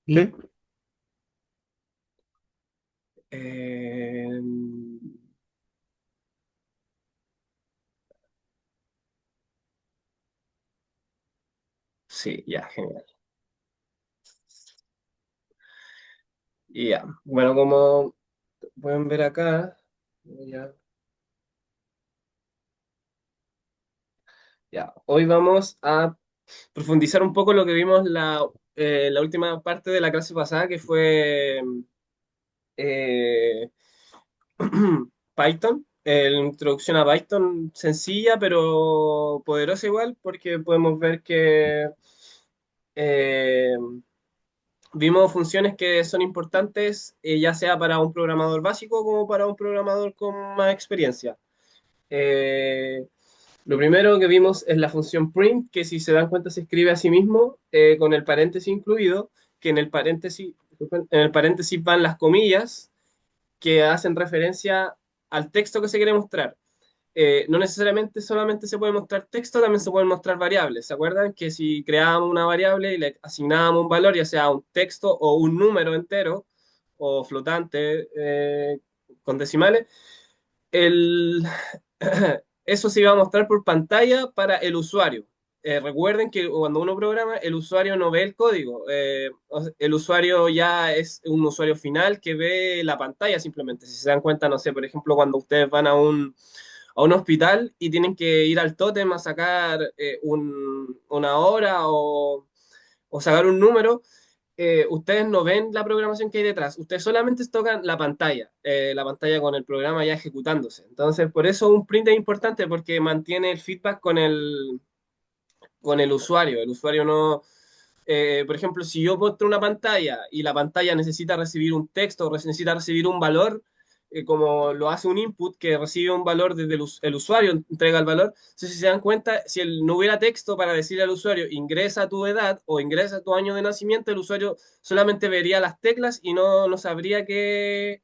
¿Sí? Eh, sí, ya, genial. Ya, bueno, como pueden ver acá, ya, ya, hoy vamos a profundizar un poco lo que vimos la última parte de la clase pasada, que fue eh, Python. La introducción a Python sencilla, pero poderosa igual, porque podemos ver que eh, vimos funciones que son importantes, ya sea para un programador básico como para un programador con más experiencia. Eh, lo primero que vimos es la función print, que si se dan cuenta se escribe a sí mismo con el paréntesis incluido, que en el paréntesis van las comillas que hacen referencia al texto que se quiere mostrar. No necesariamente solamente se puede mostrar texto, también se pueden mostrar variables. ¿Se acuerdan que si creábamos una variable y le asignábamos un valor, ya sea un texto o un número entero o flotante con decimales, el, eso se iba a mostrar por pantalla para el usuario. Recuerden que cuando uno programa, el usuario no ve el código. El usuario ya es un usuario final que ve la pantalla simplemente. Si se dan cuenta, no sé, por ejemplo, cuando ustedes van a un hospital y tienen que ir al tótem a sacar una hora o sacar un número, ustedes no ven la programación que hay detrás, ustedes solamente tocan la pantalla con el programa ya ejecutándose. Entonces, por eso un print es importante porque mantiene el feedback con el usuario. El usuario no, por ejemplo, si yo muestro una pantalla y la pantalla necesita recibir un texto o necesita recibir un valor, como lo hace un input que recibe un valor desde el usuario, entrega el valor. Entonces, si se dan cuenta, si no hubiera texto para decirle al usuario ingresa tu edad o ingresa tu año de nacimiento, el usuario solamente vería las teclas y no sabría qué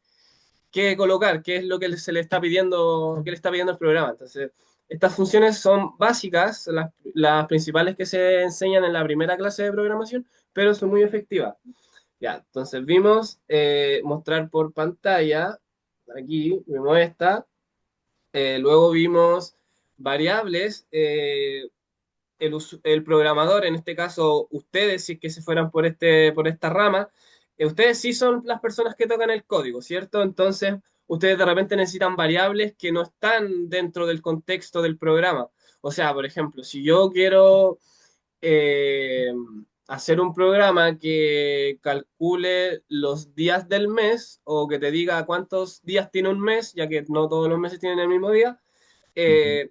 colocar, qué es lo que se le está pidiendo, qué le está pidiendo el programa. Entonces, estas funciones son básicas, las principales que se enseñan en la primera clase de programación, pero son muy efectivas. Ya, entonces vimos mostrar por pantalla, aquí vimos esta, luego vimos variables, el programador, en este caso ustedes, si es que se fueran por esta rama, ustedes sí son las personas que tocan el código, ¿cierto? Entonces, ustedes de repente necesitan variables que no están dentro del contexto del programa. O sea, por ejemplo, si yo quiero eh, hacer un programa que calcule los días del mes o que te diga cuántos días tiene un mes, ya que no todos los meses tienen el mismo día, eh,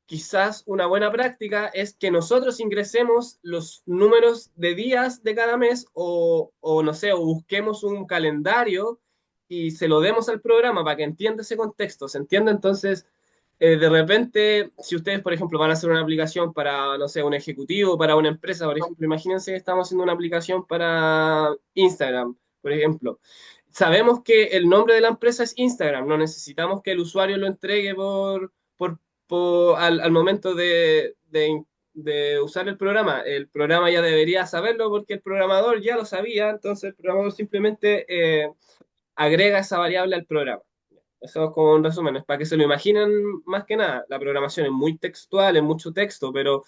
quizás una buena práctica es que nosotros ingresemos los números de días de cada mes o no sé, o busquemos un calendario y se lo demos al programa para que entienda ese contexto. ¿Se entiende? Entonces, de repente, si ustedes, por ejemplo, van a hacer una aplicación para, no sé, un ejecutivo, para una empresa, por ejemplo, imagínense que estamos haciendo una aplicación para Instagram, por ejemplo. Sabemos que el nombre de la empresa es Instagram, no necesitamos que el usuario lo entregue al momento de usar el programa ya debería saberlo porque el programador ya lo sabía, entonces el programador simplemente agrega esa variable al programa. Eso es como un resumen, es para que se lo imaginen más que nada. La programación es muy textual, es mucho texto, pero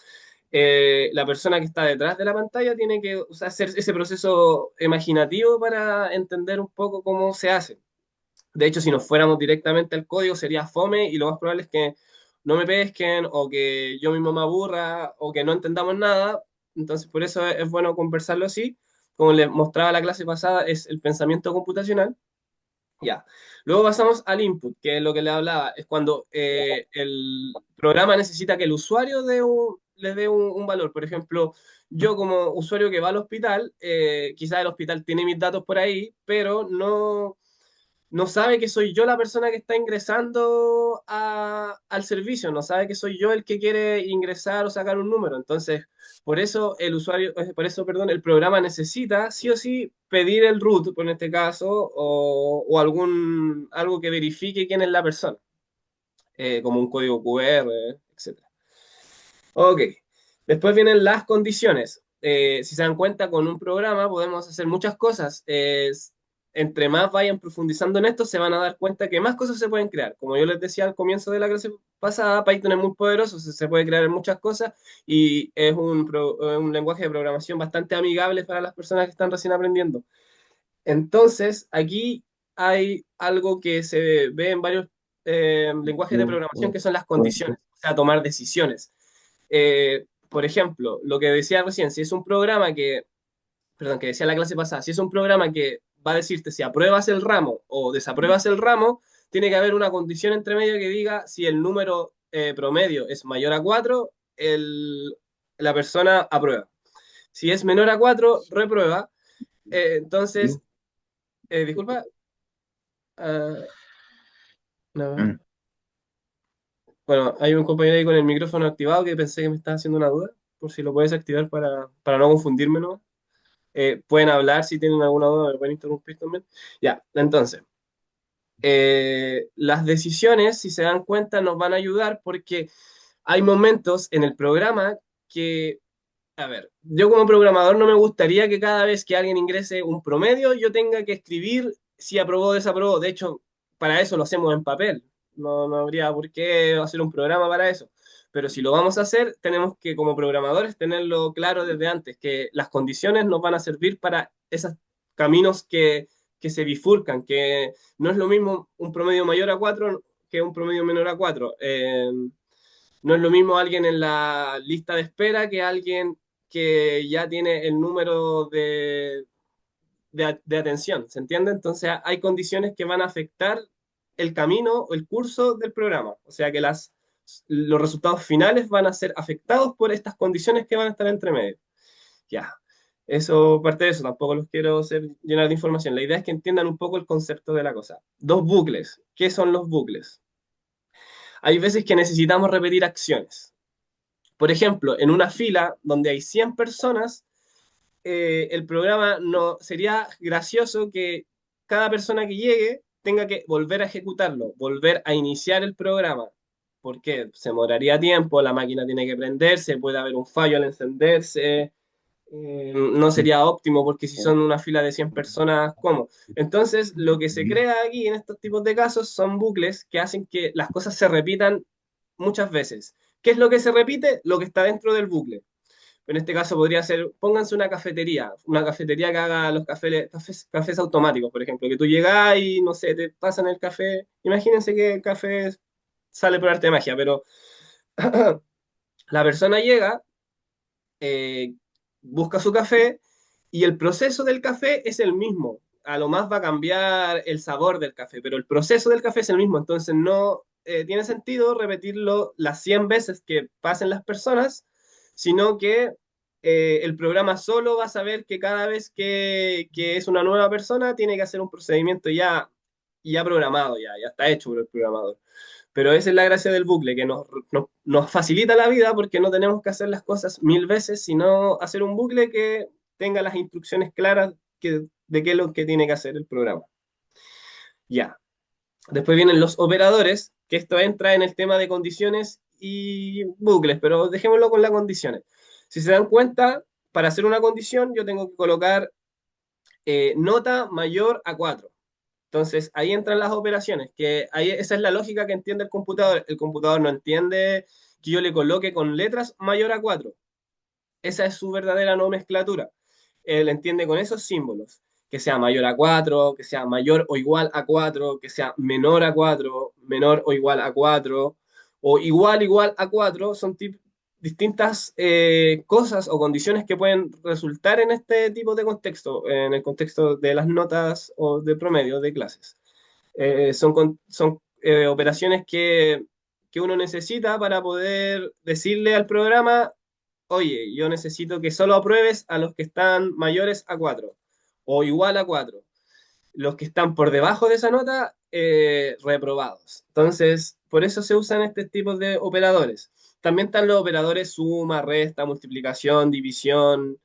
la persona que está detrás de la pantalla tiene que hacer ese proceso imaginativo para entender un poco cómo se hace. De hecho, si nos fuéramos directamente al código sería fome y lo más probable es que no me pesquen o que yo mismo me aburra o que no entendamos nada. Entonces, por eso es bueno conversarlo así. Como les mostraba la clase pasada, es el pensamiento computacional. Ya. Luego pasamos al input, que es lo que le hablaba. Es cuando el programa necesita que el usuario le dé un valor. Por ejemplo, yo como usuario que va al hospital, quizás el hospital tiene mis datos por ahí, pero no sabe que soy yo la persona que está ingresando al servicio, no sabe que soy yo el que quiere ingresar o sacar un número. Entonces, por eso el usuario, por eso, perdón, el programa necesita sí o sí pedir el root, por en este caso, o algo que verifique quién es la persona, como un código QR, etcétera. Ok, después vienen las condiciones. si se dan cuenta, con un programa podemos hacer muchas cosas. Entre más vayan profundizando en esto, se van a dar cuenta que más cosas se pueden crear. Como yo les decía al comienzo de la clase pasada, Python es muy poderoso, se puede crear en muchas cosas y es un lenguaje de programación bastante amigable para las personas que están recién aprendiendo. Entonces, aquí hay algo que se ve en varios lenguajes de programación que son las condiciones, o sea, tomar decisiones. Por ejemplo, lo que decía recién, si es un programa que, perdón, que decía la clase pasada, si es un programa que va a decirte si apruebas el ramo o desapruebas el ramo, tiene que haber una condición entre medio que diga si el número promedio es mayor a 4, la persona aprueba. Si es menor a 4, reprueba. Entonces, disculpa, ah, no. Mm. Bueno, hay un compañero ahí con el micrófono activado que pensé que me estaba haciendo una duda, por si lo puedes activar para no confundirme, ¿no? Pueden hablar si tienen alguna duda, me pueden interrumpir también. Ya, entonces, las decisiones, si se dan cuenta, nos van a ayudar porque hay momentos en el programa que, a ver, yo como programador no me gustaría que cada vez que alguien ingrese un promedio yo tenga que escribir si aprobó o desaprobó. De hecho, para eso lo hacemos en papel. No habría por qué hacer un programa para eso. Pero si lo vamos a hacer, tenemos que como programadores tenerlo claro desde antes, que las condiciones nos van a servir para esos caminos que se bifurcan, que no es lo mismo un promedio mayor a 4 que un promedio menor a 4. No es lo mismo alguien en la lista de espera que alguien que ya tiene el número de atención, ¿se entiende? Entonces hay condiciones que van a afectar el camino o el curso del programa. O sea que los resultados finales van a ser afectados por estas condiciones que van a estar entre medio. Ya, eso, parte de eso, tampoco los quiero llenar de información. La idea es que entiendan un poco el concepto de la cosa. Dos bucles. ¿Qué son los bucles? Hay veces que necesitamos repetir acciones. Por ejemplo, en una fila donde hay 100 personas, el programa no sería gracioso que cada persona que llegue tenga que volver a ejecutarlo, volver a iniciar el programa, porque se demoraría tiempo, la máquina tiene que prenderse, puede haber un fallo al encenderse, no sería óptimo porque si son una fila de 100 personas, ¿cómo? Entonces, lo que se crea aquí en estos tipos de casos son bucles que hacen que las cosas se repitan muchas veces. ¿Qué es lo que se repite? Lo que está dentro del bucle. En este caso podría ser, pónganse una cafetería que haga los cafés automáticos, por ejemplo, que tú llegas y, no sé, te pasan el café. Imagínense que el café sale por arte de magia, pero la persona llega, eh, busca su café y el proceso del café es el mismo. A lo más va a cambiar el sabor del café, pero el proceso del café es el mismo. Entonces no tiene sentido repetirlo las 100 veces que pasen las personas, sino que el programa solo va a saber que cada vez que es una nueva persona tiene que hacer un procedimiento ya programado, ya está hecho por el programador. Pero esa es la gracia del bucle, que nos facilita la vida porque no tenemos que hacer las cosas 1000 veces, sino hacer un bucle que tenga las instrucciones claras de qué es lo que tiene que hacer el programa. Ya. Después vienen los operadores, que esto entra en el tema de condiciones y bucles, pero dejémoslo con las condiciones. Si se dan cuenta, para hacer una condición yo tengo que colocar nota mayor a 4. Entonces, ahí entran las operaciones, que ahí, esa es la lógica que entiende el computador. El computador no entiende que yo le coloque con letras mayor a 4. Esa es su verdadera nomenclatura. Él entiende con esos símbolos, que sea mayor a 4, que sea mayor o igual a 4, que sea menor a 4, menor o igual a 4, o igual a 4, son distintas cosas o condiciones que pueden resultar en este tipo de contexto, en el contexto de las notas o de promedio de clases. Son operaciones que uno necesita para poder decirle al programa, oye, yo necesito que solo apruebes a los que están mayores a 4 o igual a 4. Los que están por debajo de esa nota, reprobados. Entonces, por eso se usan este tipo de operadores. También están los operadores suma, resta, multiplicación, división,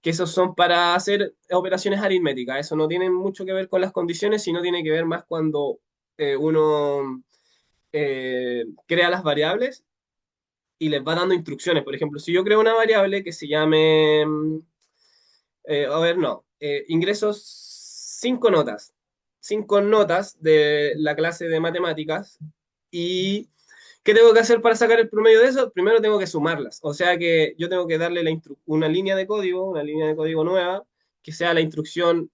que esos son para hacer operaciones aritméticas. Eso no tiene mucho que ver con las condiciones, sino tiene que ver más cuando uno crea las variables y les va dando instrucciones. Por ejemplo, si yo creo una variable que se llame, a ver, no, ingresos 5 notas, 5 notas de la clase de matemáticas y ¿qué tengo que hacer para sacar el promedio de eso? Primero tengo que sumarlas. O sea que yo tengo que darle una línea de código nueva, que sea la instrucción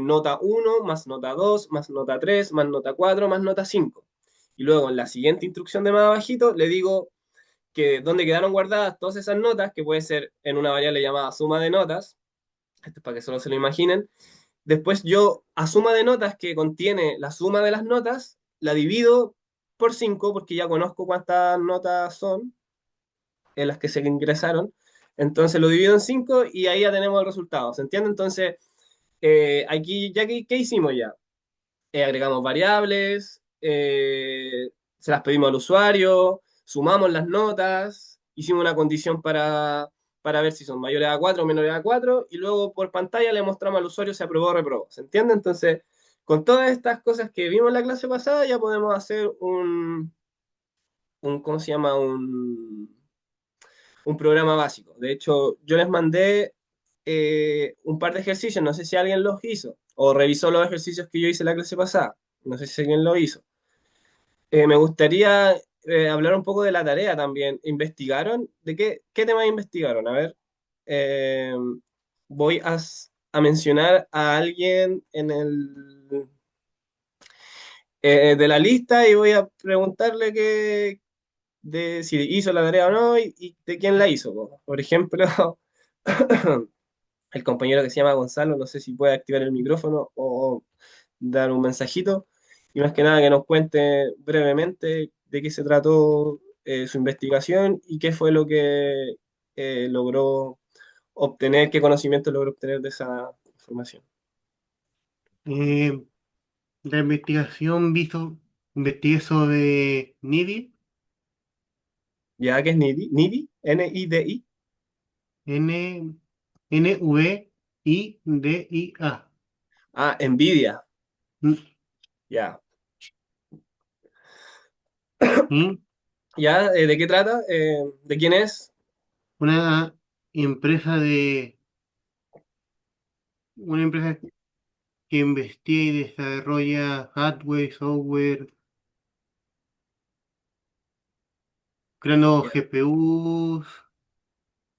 nota uno más nota 2 más nota 3 más nota 4 más nota 5. Y luego en la siguiente instrucción de más abajito le digo que donde quedaron guardadas todas esas notas, que puede ser en una variable llamada suma de notas, esto es para que solo se lo imaginen. Después yo a suma de notas que contiene la suma de las notas, la divido por 5 porque ya conozco cuántas notas son en las que se ingresaron. Entonces lo divido en 5 y ahí ya tenemos el resultado. ¿Se entiende? Entonces, aquí ya ¿qué hicimos ya? Agregamos variables, se las pedimos al usuario, sumamos las notas, hicimos una condición para ver si son mayores a 4 o menores a 4 y luego por pantalla le mostramos al usuario si aprobó o reprobó. ¿Se entiende? Entonces, con todas estas cosas que vimos en la clase pasada, ya podemos hacer ¿cómo se llama? Un programa básico. De hecho, yo les mandé un par de ejercicios, no sé si alguien los hizo o revisó los ejercicios que yo hice la clase pasada, no sé si alguien lo hizo. Me gustaría hablar un poco de la tarea también. ¿Investigaron? ¿De qué tema investigaron? A ver, eh, voy a mencionar a alguien de la lista y voy a preguntarle de si hizo la tarea o no y de quién la hizo, po. Por ejemplo, el compañero que se llama Gonzalo, no sé si puede activar el micrófono o dar un mensajito. Y más que nada que nos cuente brevemente de qué se trató su investigación y qué fue lo que logró obtener, qué conocimiento logró obtener de esa información. Eh, la investigación investigué sobre NIDI, ¿Ya que es NIDI? ¿NIDI? ¿NIDI? N, NVIDIA. Ah, NVIDIA. Mm, Ya. y ¿Ya? ¿De qué trata? ¿De quién es? una empresa una empresa que investiga y desarrolla hardware, software, creando Ya. GPUs,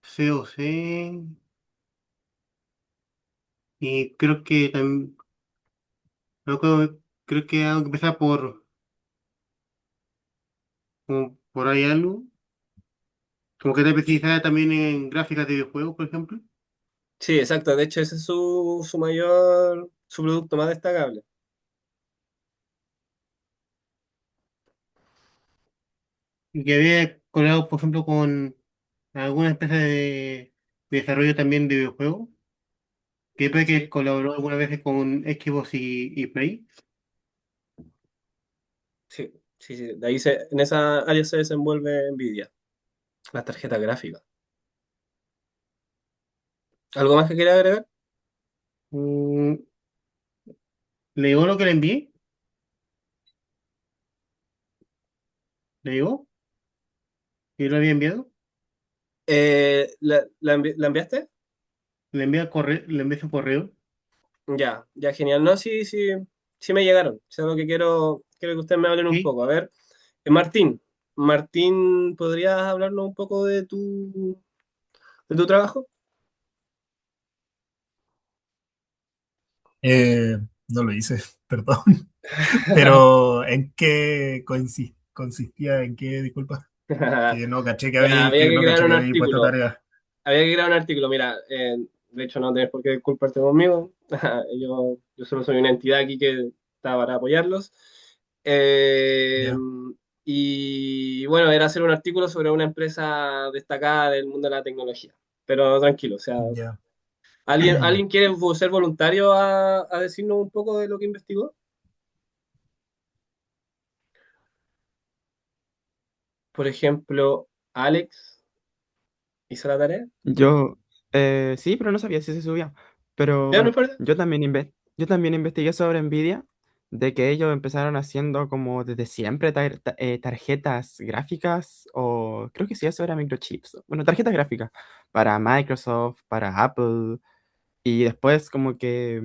COC, y creo que también, creo que algo que empieza por ahí algo, como que está especializada también en gráficas de videojuegos, por ejemplo, Sí, exacto. De hecho, ese es su mayor, su producto más destacable. y que había colaborado, por ejemplo, con alguna empresa de desarrollo también de videojuegos, que después que Sí, colaboró algunas veces con Xbox y Play, sí, sí, sí. De ahí en esa área se desenvuelve Nvidia, las tarjetas gráficas. ¿Algo más que quiera agregar? mm, le digo lo que le envié, le digo, que lo había enviado, ¿La enviaste? le envié correo, le envié su correo. Ya, ya, genial. No, sí, sí, sí me llegaron. O sea, lo que quiero que ustedes me hablen un Sí. poco. A ver, Martín, Martín, ¿podrías hablarnos un poco de tu trabajo? No lo hice, perdón. Pero ¿en qué consistía? ¿En qué? Disculpa. Ya, No caché que había puesto tarea. había que crear un artículo. Mira, de hecho no tienes por qué disculparte conmigo. Yo solo soy una entidad aquí que está para apoyarlos. Eh, Ya, y bueno, era hacer un artículo sobre una empresa destacada del mundo de la tecnología. Pero tranquilo, o sea, ya. ¿alguien quiere ser voluntario a decirnos un poco de lo que investigó? Por ejemplo, Alex hizo la tarea. Yo, sí, pero no sabía si se subía. Ya, Pero no bueno, importa. yo también investigué sobre Nvidia de que ellos empezaron haciendo como desde siempre tarjetas gráficas, o creo que sí, eso era microchips. Bueno, tarjetas gráficas para Microsoft, para Apple, y después como que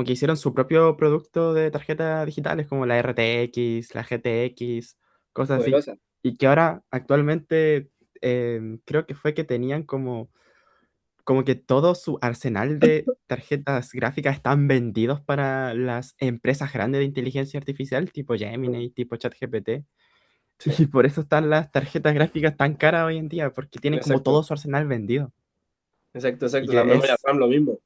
hicieron su propio producto de tarjetas digitales, como la RTX, la GTX, cosas así. Poderosa. Y que ahora actualmente creo que fue que tenían como que todo su arsenal de tarjetas gráficas están vendidos para las empresas grandes de inteligencia artificial, tipo Mm, Gemini, tipo ChatGPT. sí, Y por eso están las tarjetas gráficas tan caras hoy en día, porque tienen como todo exacto. su arsenal vendido. Exacto, Y exacto. Las que memorias es, RAM lo mismo.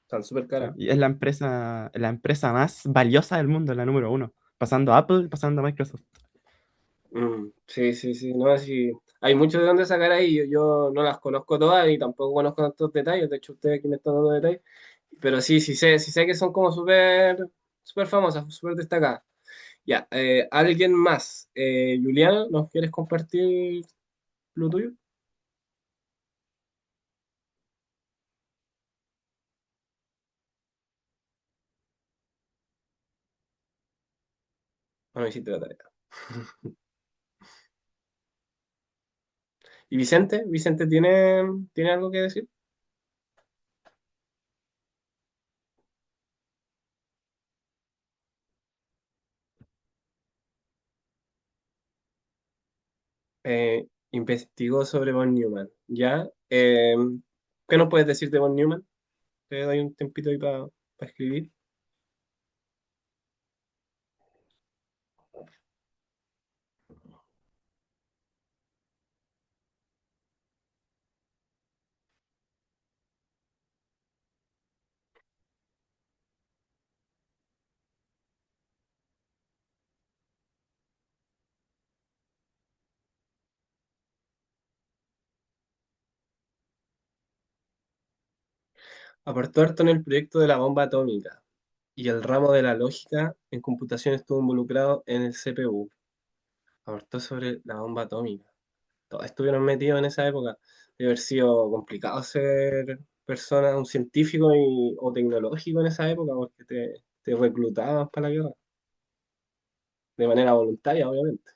Están súper sí, caras. y es la empresa más valiosa del mundo, la número uno, pasando a Apple, pasando a Microsoft. Sí, sí, sí. No, sí. Hay mucho de dónde sacar ahí. Yo no las conozco todas y tampoco conozco tantos detalles. De hecho, ustedes aquí me están dando detalles. Pero sí sé que son como súper súper famosas, súper destacadas. Ya, ¿alguien más? Juliana, ¿nos quieres compartir lo tuyo? Ah, no hiciste la tarea. ¿Y Vicente? ¿Vicente tiene algo que decir? Investigó sobre von Neumann. ¿Ya? ¿Qué nos puedes decir de von Neumann? Te doy un tempito ahí para escribir. Aportó harto en el proyecto de la bomba atómica y el ramo de la lógica en computación estuvo involucrado en el CPU. Aportó sobre la bomba atómica. Todos estuvieron metidos en esa época. Debe haber sido complicado ser persona, un científico o tecnológico en esa época porque te reclutaban para la guerra. De manera voluntaria, obviamente.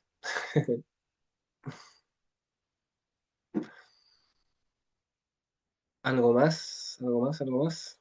¿Algo más? ¿Algo más? ¿Algo más?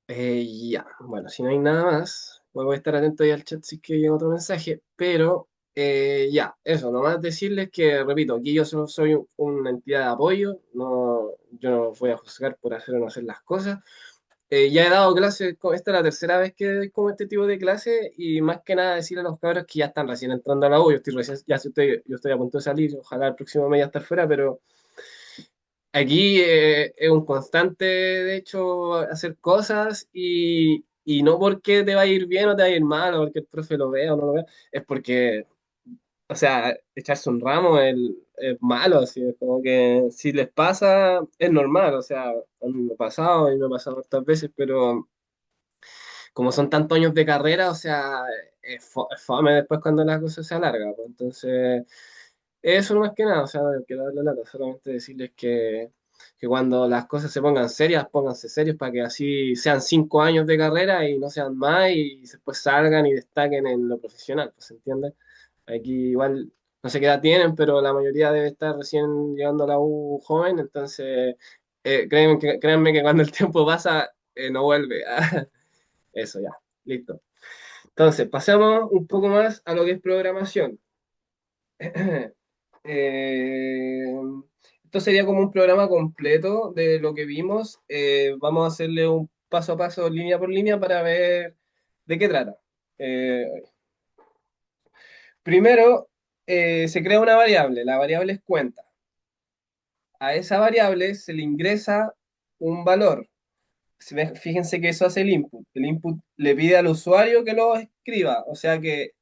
Ya, bueno, si no hay nada más, voy a estar atento ahí al chat si es que llega otro mensaje, pero ya, eso, nomás decirles que, repito, aquí yo solo soy una entidad de apoyo, no, yo no los voy a juzgar por hacer o no hacer las cosas. Ya he dado clases, esta es la tercera vez que doy como este tipo de clases y más que nada decirle a los cabros que ya están recién entrando a la U, yo estoy recién, yo estoy a punto de salir, ojalá el próximo mes ya estar fuera, pero aquí es un constante, de hecho, hacer cosas y no porque te va a ir bien o te va a ir mal, o porque el profe lo vea o no lo vea, es porque, o sea, echarse un ramo es malo, así, es como que si les pasa, es normal, o sea, a mí me ha pasado y me ha pasado otras veces, pero como son tantos años de carrera, o sea, es fome después cuando la cosa se alarga, pues. Entonces, eso no más que nada, o sea, no quiero darle lata, solamente decirles que cuando las cosas se pongan serias, pónganse serios para que así sean 5 años de carrera y no sean más y después salgan y destaquen en lo profesional, pues, ¿se entiende? Aquí igual no sé qué edad tienen, pero la mayoría debe estar recién llegando a la U joven, entonces créanme que cuando el tiempo pasa, no vuelve. Eso ya, listo. Entonces, pasamos un poco más a lo que es programación. Eh, Esto sería como un programa completo de lo que vimos. Vamos a hacerle un paso a paso, línea por línea, para ver de qué trata. Eh, Primero, se crea una variable. La variable es cuenta. A esa variable se le ingresa un valor. Fíjense que eso hace el input. El input le pide al usuario que lo escriba. O sea que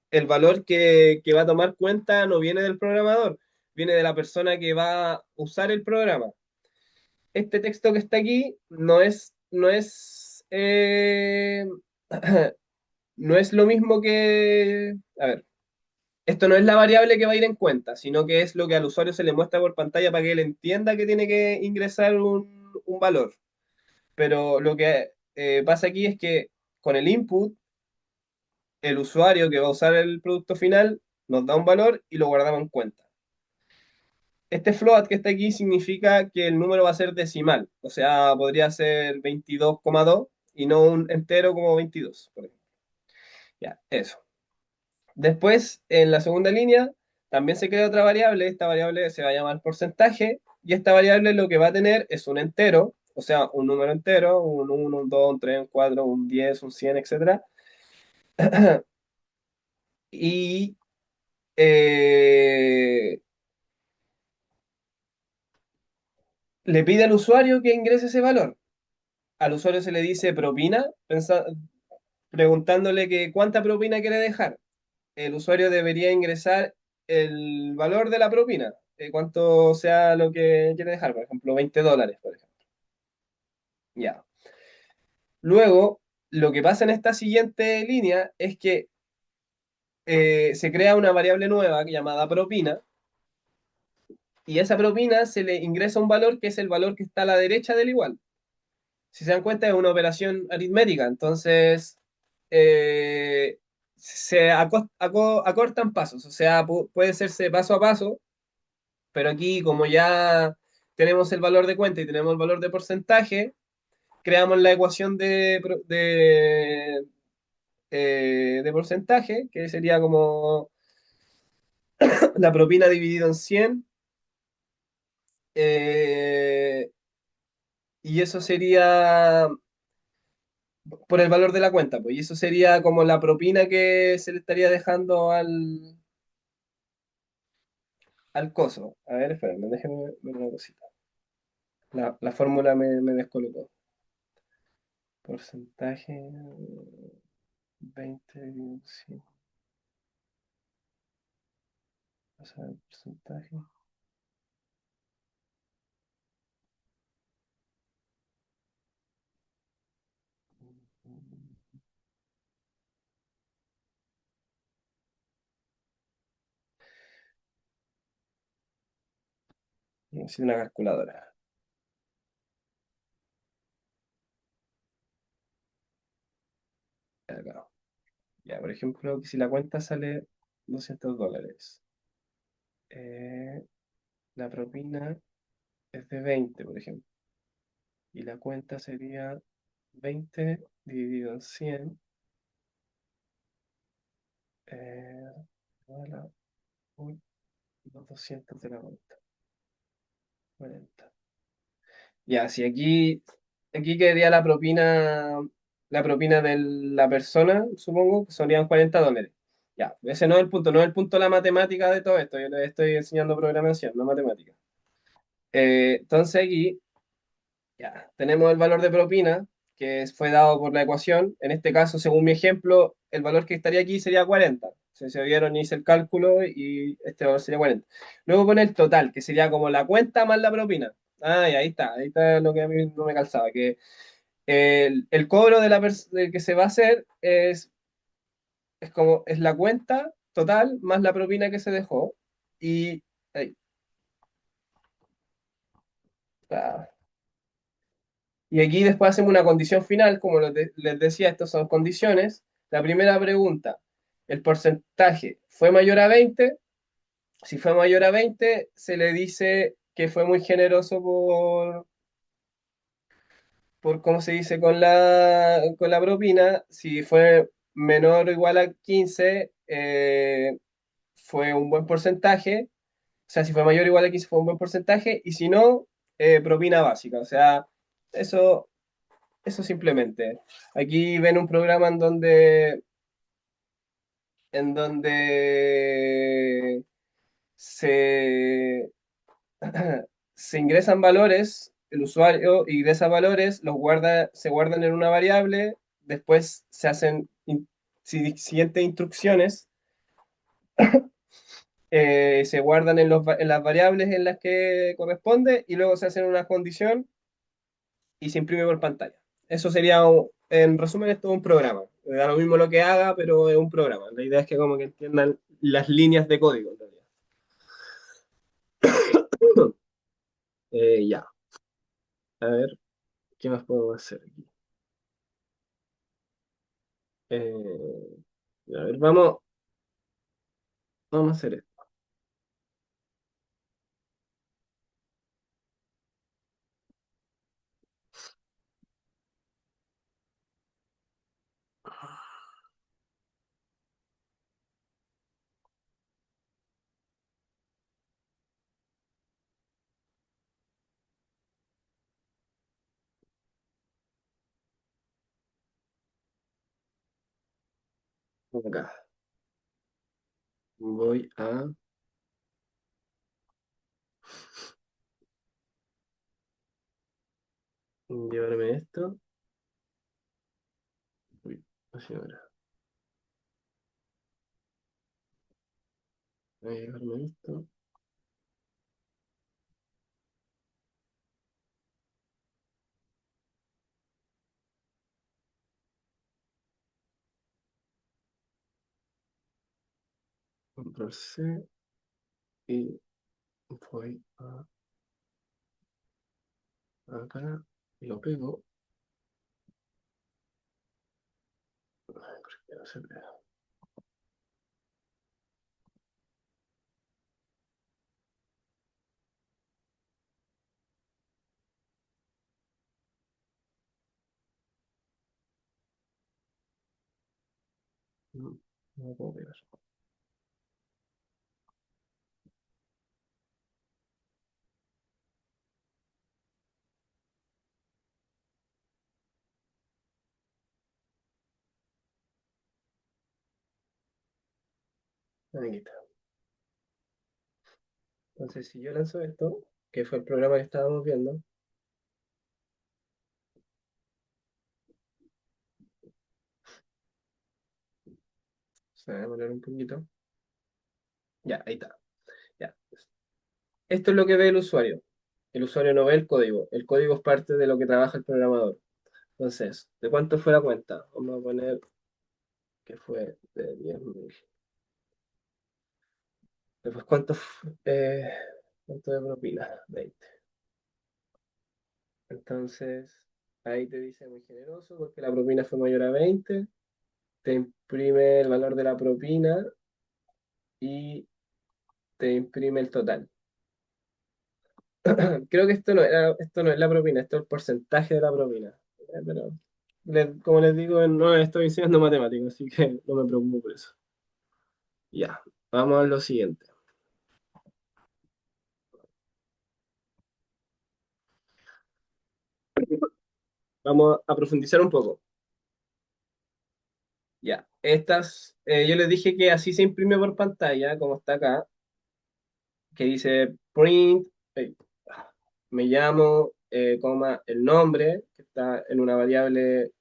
el valor que va a tomar cuenta no viene del programador, viene de la persona que va a usar el programa. Este texto que está aquí no es no es lo mismo que... A ver, esto no es la variable que va a ir en cuenta, sino que es lo que al usuario se le muestra por pantalla para que él entienda que tiene que ingresar un valor. Pero lo que pasa aquí es que con el input, el usuario que va a usar el producto final nos da un valor y lo guardamos en cuenta. Este float que está aquí significa que el número va a ser decimal, o sea, podría ser 22,2 y no un entero como 22, por ejemplo. Ya, eso. Después, en la segunda línea, también se crea otra variable. Esta variable se va a llamar porcentaje. Y esta variable lo que va a tener es un entero, o sea, un número entero, un 1, un 2, un 3, un 4, un 10, un 100, etcétera. Y eh, le pide al usuario que ingrese ese valor. Al usuario se le dice propina, preguntándole que cuánta propina quiere dejar. El usuario debería ingresar el valor de la propina, cuánto sea lo que quiere dejar, por ejemplo, $20, por ejemplo. Ya. Luego, lo que pasa en esta siguiente línea es que se crea una variable nueva llamada propina, y a esa propina se le ingresa un valor que es el valor que está a la derecha del igual. Si se dan cuenta, es una operación aritmética, entonces se acortan pasos, o sea, puede hacerse paso a paso. Pero aquí, como ya tenemos el valor de cuenta y tenemos el valor de porcentaje, creamos la ecuación de porcentaje, que sería como la propina dividido en 100, eh, y eso sería por el valor de la cuenta, pues, y eso sería como la propina que se le estaría dejando al coso. A ver, espérame, déjenme ver una cosita. La fórmula me descolocó. Porcentaje 20 dividido en 100. O sea, el porcentaje. Necesito una calculadora. Acá. Ya, por ejemplo, que si la cuenta sale $200, eh, la propina es de 20, por ejemplo, y la cuenta sería 20 dividido en 100, eh, por los 200 de la cuenta, 40. Ya, si aquí quedaría la propina de la persona, supongo, que serían $40. Ya, ese no es el punto, no es el punto de la matemática de todo esto. Yo les estoy enseñando programación, no matemática. Entonces aquí, ya, tenemos el valor de propina, que fue dado por la ecuación. En este caso, según mi ejemplo, el valor que estaría aquí sería 40. Si se vieron, hice el cálculo y este valor sería 40. Luego pone el total, que sería como la cuenta más la propina. Ah, y ahí está lo que a mí no me calzaba, que el cobro del que se va a hacer es la cuenta total más la propina que se dejó. Y, ahí, ah, y aquí después hacemos una condición final, como les decía, estas son condiciones. La primera pregunta, ¿el porcentaje fue mayor a 20? Si fue mayor a 20, se le dice que fue muy generoso por ¿cómo se dice? Con la propina. Si fue menor o igual a 15, fue un buen porcentaje. O sea, si fue mayor o igual a 15, fue un buen porcentaje. Y si no, propina básica. O sea, eso simplemente. Aquí ven un programa en donde se, se ingresan valores, el usuario ingresa valores, se guardan en una variable, después se hacen siguientes instrucciones, se guardan en las variables en las que corresponde y luego se hace una condición y se imprime por pantalla. Eso sería en resumen, esto es un programa. Me da lo mismo lo que haga, pero es un programa. La idea es que como que entiendan las líneas de código, en realidad. Ya, a ver, ¿qué más podemos hacer aquí? Eh, a ver, vamos a hacer esto. Acá. Voy a llevarme esto. Uy, así ahora. Voy a llevarme esto. Control C y voy a acá. Lo pego. Ay, ¿por qué no se pega? No, no lo puedo pegar. Aquí está. Entonces, si yo lanzo esto, que fue el programa que estábamos viendo, se va a demorar un poquito. Ya, ahí está. Ya. Esto es lo que ve el usuario. El usuario no ve el código. El código es parte de lo que trabaja el programador. Entonces, ¿de cuánto fue la cuenta? Vamos a poner que fue de 10.000. Después, ¿cuánto de propina? 20. Entonces, ahí te dice muy generoso porque la propina fue mayor a 20. Te imprime el valor de la propina y te imprime el total. Creo que esto no es la propina, esto es el porcentaje de la propina. Pero, como les digo, no estoy enseñando matemáticas, así que no me preocupo por eso. Ya, vamos a lo siguiente. Vamos a profundizar un poco. Ya, yo les dije que así se imprime por pantalla, como está acá, que dice print, me llamo, coma, el nombre, que está en una variable,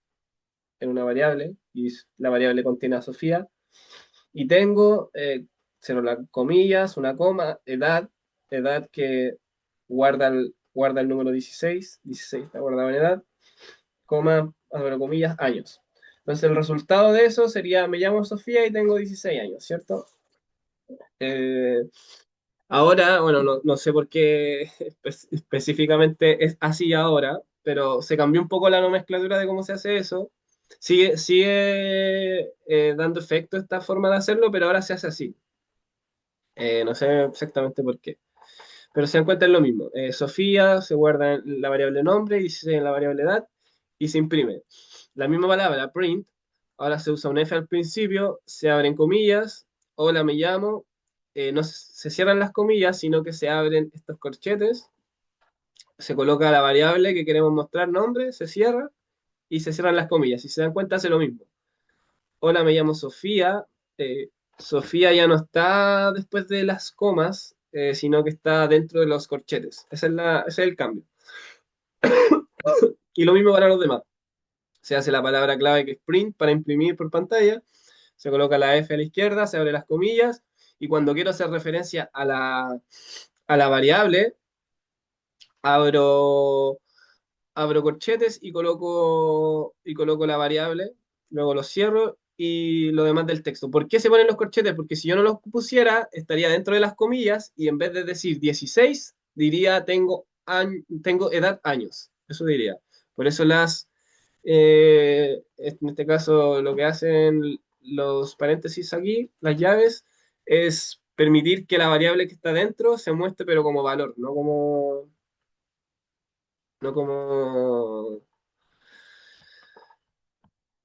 y la variable contiene a Sofía, y tengo, cierro las comillas, una coma, edad que guarda el número 16 está guardado en edad, coma, abro comillas, años. Entonces el resultado de eso sería, me llamo Sofía y tengo 16 años, ¿cierto? Eh, Ahora, bueno, no sé por qué específicamente es así ahora, pero se cambió un poco la nomenclatura de cómo se hace eso. Sigue dando efecto esta forma de hacerlo, pero ahora se hace así. No sé exactamente por qué. Pero se dan cuenta es lo mismo. Sofía se guarda en la variable nombre y se en la variable edad y se imprime. La misma palabra, print, ahora se usa un F al principio, se abren comillas, hola, me llamo, no se cierran las comillas, sino que se abren estos corchetes, se coloca la variable que queremos mostrar, nombre, se cierra y se cierran las comillas. Si se dan cuenta, hace lo mismo. Hola, me llamo Sofía. Sofía ya no está después de las comas, sino que está dentro de los corchetes. Ese es el cambio. Y lo mismo para los demás. Se hace la palabra clave que es print para imprimir por pantalla, se coloca la F a la izquierda, se abre las comillas, y cuando quiero hacer referencia a la variable, abro, abro corchetes y coloco la variable, luego lo cierro y lo demás del texto. ¿Por qué se ponen los corchetes? Porque si yo no los pusiera, estaría dentro de las comillas y en vez de decir 16 diría tengo edad años. Eso diría. Por eso en este caso, lo que hacen los paréntesis aquí, las llaves, es permitir que la variable que está dentro se muestre, pero como valor, no como,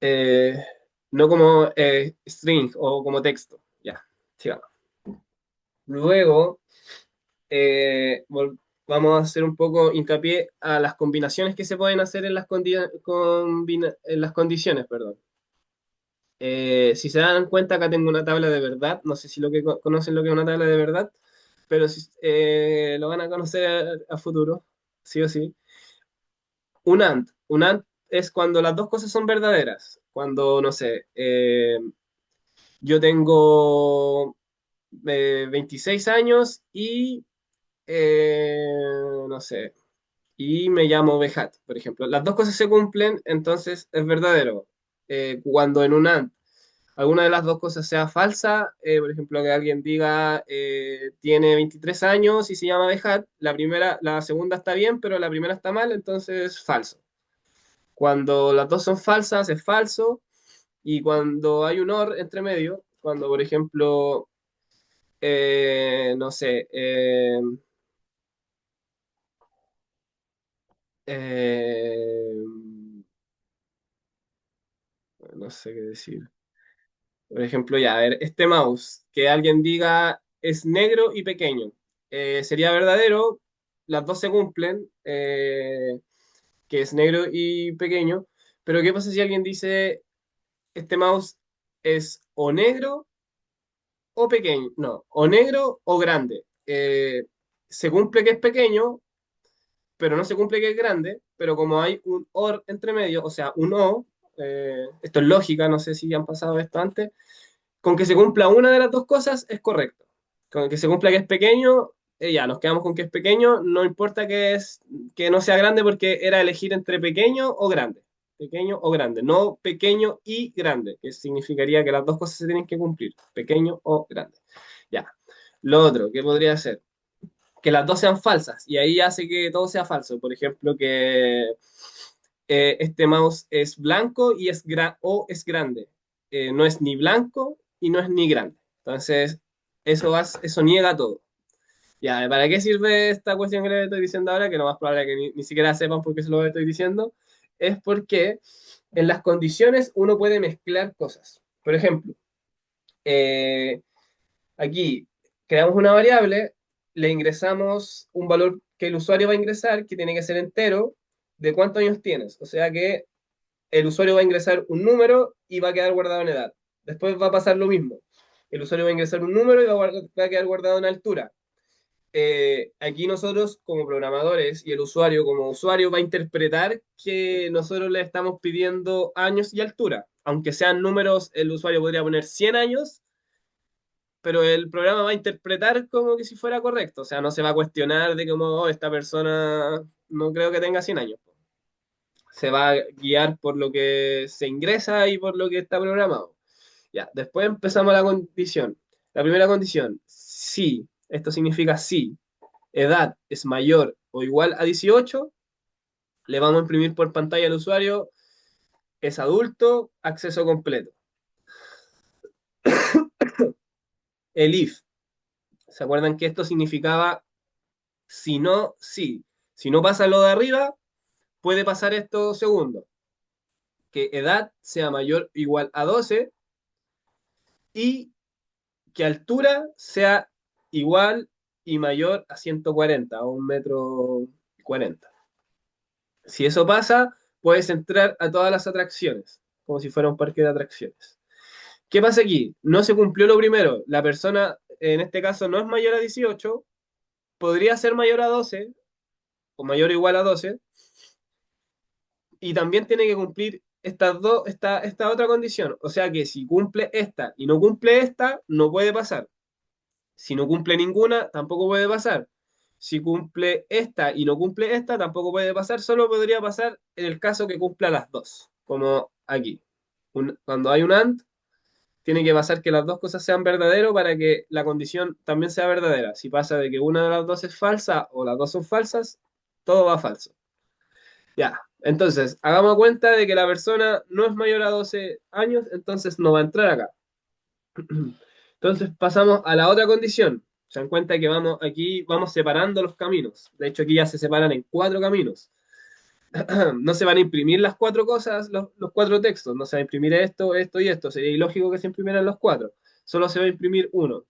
eh, no como string o como texto. Ya, sigamos. Luego, vamos a hacer un poco hincapié a las combinaciones que se pueden hacer en en las condiciones, perdón. Si se dan cuenta, acá tengo una tabla de verdad. No sé si conocen lo que es una tabla de verdad, pero lo van a conocer a futuro, sí o sí. Un AND es cuando las dos cosas son verdaderas. Cuando, no sé, yo tengo 26 años y, eh, no sé, y me llamo Bejat, por ejemplo. Las dos cosas se cumplen, entonces es verdadero. Cuando en un AND alguna de las dos cosas sea falsa, por ejemplo, que alguien diga tiene 23 años y se llama Bejat, la segunda está bien, pero la primera está mal, entonces es falso. Cuando las dos son falsas, es falso. Y cuando hay un OR entre medio, cuando, por ejemplo, no sé, eh, no sé qué decir. Por ejemplo, ya, a ver, este mouse, que alguien diga es negro y pequeño, sería verdadero, las dos se cumplen, que es negro y pequeño, pero ¿qué pasa si alguien dice este mouse es o negro o pequeño? No, o negro o grande. Se cumple que es pequeño, pero no se cumple que es grande, pero como hay un OR entre medio, o sea, un O, esto es lógica, no sé si han pasado esto antes, con que se cumpla una de las dos cosas es correcto. Con que se cumpla que es pequeño, ya, nos quedamos con que es pequeño, no importa que no sea grande porque era elegir entre pequeño o grande. Pequeño o grande, no pequeño y grande, que significaría que las dos cosas se tienen que cumplir, pequeño o grande. Ya. Lo otro, ¿qué podría ser? Que las dos sean falsas y ahí hace que todo sea falso. Por ejemplo, que este mouse es blanco o es grande. No es ni blanco y no es ni grande. Entonces, eso niega todo. Ya, ¿para qué sirve esta cuestión que les estoy diciendo ahora? Que lo más probable es que ni siquiera sepan por qué se lo estoy diciendo. Es porque en las condiciones uno puede mezclar cosas. Por ejemplo, eh, aquí creamos una variable, le ingresamos un valor que el usuario va a ingresar, que tiene que ser entero, de cuántos años tienes. O sea que el usuario va a ingresar un número y va a quedar guardado en edad. Después va a pasar lo mismo. El usuario va a ingresar un número y va a quedar guardado en altura. Aquí nosotros como programadores y el usuario como usuario va a interpretar que nosotros le estamos pidiendo años y altura. Aunque sean números, el usuario podría poner 100 años, pero el programa va a interpretar como que si fuera correcto. O sea, no se va a cuestionar de cómo esta persona no creo que tenga 100 años. Se va a guiar por lo que se ingresa y por lo que está programado. Ya, después empezamos la condición. La primera condición, si, esto significa si edad es mayor o igual a 18, le vamos a imprimir por pantalla al usuario, es adulto, acceso completo. El if, ¿se acuerdan que esto significaba si no, sí? Si no pasa lo de arriba, puede pasar esto segundo, que edad sea mayor o igual a 12 y que altura sea igual y mayor a 140 o 1,40 m. Si eso pasa, puedes entrar a todas las atracciones, como si fuera un parque de atracciones. ¿Qué pasa aquí? No se cumplió lo primero. La persona, en este caso, no es mayor a 18, podría ser mayor a 12 o mayor o igual a 12, y también tiene que cumplir esta otra condición. O sea que si cumple esta y no cumple esta, no puede pasar. Si no cumple ninguna, tampoco puede pasar. Si cumple esta y no cumple esta, tampoco puede pasar, solo podría pasar en el caso que cumpla las dos, como aquí. Cuando hay un AND, tiene que pasar que las dos cosas sean verdaderas para que la condición también sea verdadera. Si pasa de que una de las dos es falsa o las dos son falsas, todo va falso. Ya, entonces, hagamos cuenta de que la persona no es mayor a 12 años, entonces no va a entrar acá. Entonces pasamos a la otra condición. Se dan cuenta que vamos aquí, vamos separando los caminos. De hecho, aquí ya se separan en cuatro caminos. No se van a imprimir las cuatro cosas, los cuatro textos. No se va a imprimir esto, esto y esto. Sería ilógico que se imprimieran los cuatro. Solo se va a imprimir uno.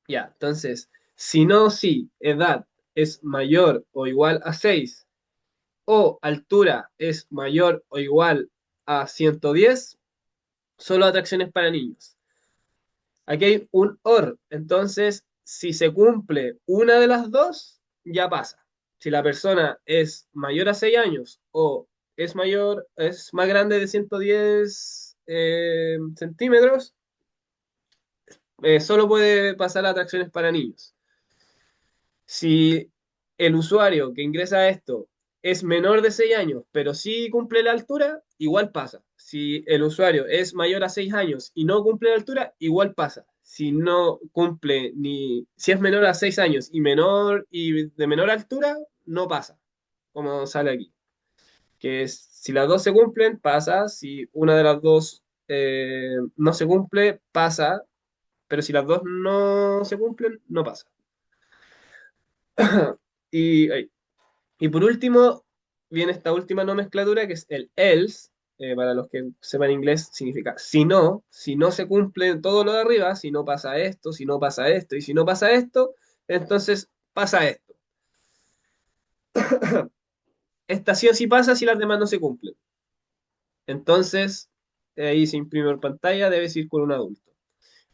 Ya, entonces, si no, si edad es mayor o igual a 6 o altura es mayor o igual a 110, solo atracciones para niños. Aquí hay un OR, entonces si se cumple una de las dos, ya pasa. Si la persona es mayor a 6 años o es mayor, es más grande de 110 centímetros, solo puede pasar a atracciones para niños. Si el usuario que ingresa a esto es menor de 6 años, pero sí cumple la altura, igual pasa. Si el usuario es mayor a 6 años y no cumple la altura, igual pasa. Si no cumple ni, si es menor a 6 años y menor y de menor altura, no pasa, como sale aquí. Que es, si las dos se cumplen, pasa. Si una de las dos no se cumple, pasa. Pero si las dos no se cumplen, no pasa. Y, y por último, viene esta última nomenclatura que es el else, para los que sepan inglés, significa si no se cumple todo lo de arriba, si no pasa esto, si no pasa esto, y si no pasa esto, entonces pasa esto. Esta sí o sí pasa si las demás no se cumplen. Entonces, ahí se imprime en pantalla, debes ir con un adulto.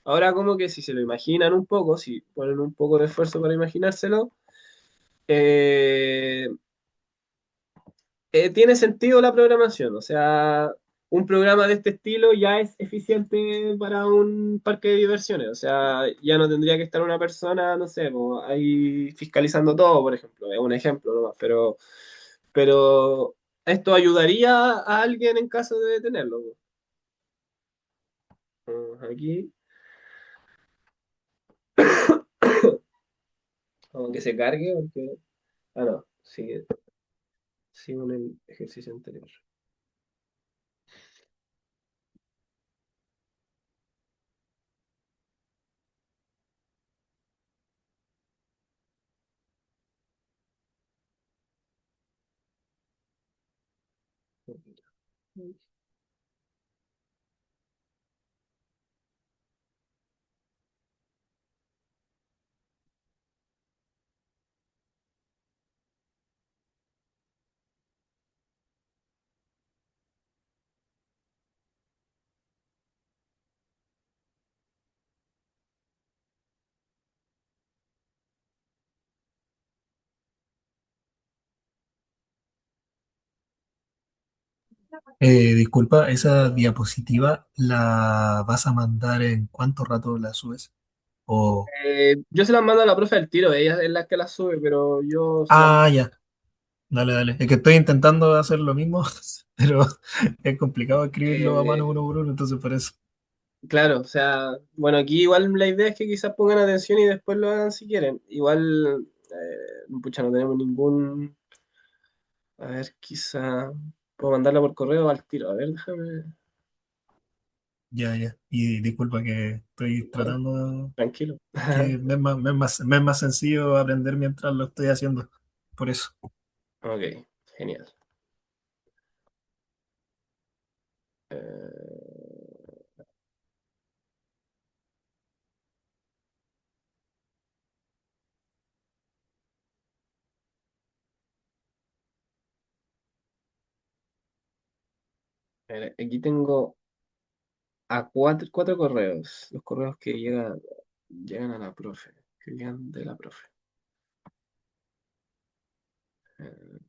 Ahora como que si se lo imaginan un poco, si ponen un poco de esfuerzo para imaginárselo, eh, tiene sentido la programación. O sea, un programa de este estilo ya es eficiente para un parque de diversiones. O sea, ya no tendría que estar una persona, no sé, po, ahí fiscalizando todo, por ejemplo. Es un ejemplo nomás, pero esto ayudaría a alguien en caso de tenerlo. Aquí, aunque se cargue, porque... Ah, no, sigue un ejercicio anterior. Disculpa, ¿esa diapositiva la vas a mandar en cuánto rato la subes? O... Yo se las mando a la profe al tiro, ella es la que las sube, pero yo se las Ah, mando. ya, dale, dale. Es que estoy intentando hacer lo mismo, pero es complicado escribirlo a mano Eh, uno por uno, entonces por eso. claro, o sea, bueno, aquí igual la idea es que quizás pongan atención y después lo hagan si quieren. Igual, pucha, no tenemos ningún... A ver, quizá puedo mandarla por correo al tiro. A ver, déjame... Ya, ya. Y disculpa que estoy No, tratando tranquilo. que me es más sencillo aprender mientras lo estoy haciendo. Por eso. Ok, genial. Eh, aquí tengo a cuatro correos. Los correos que llegan a la profe, que llegan de la profe. Eh,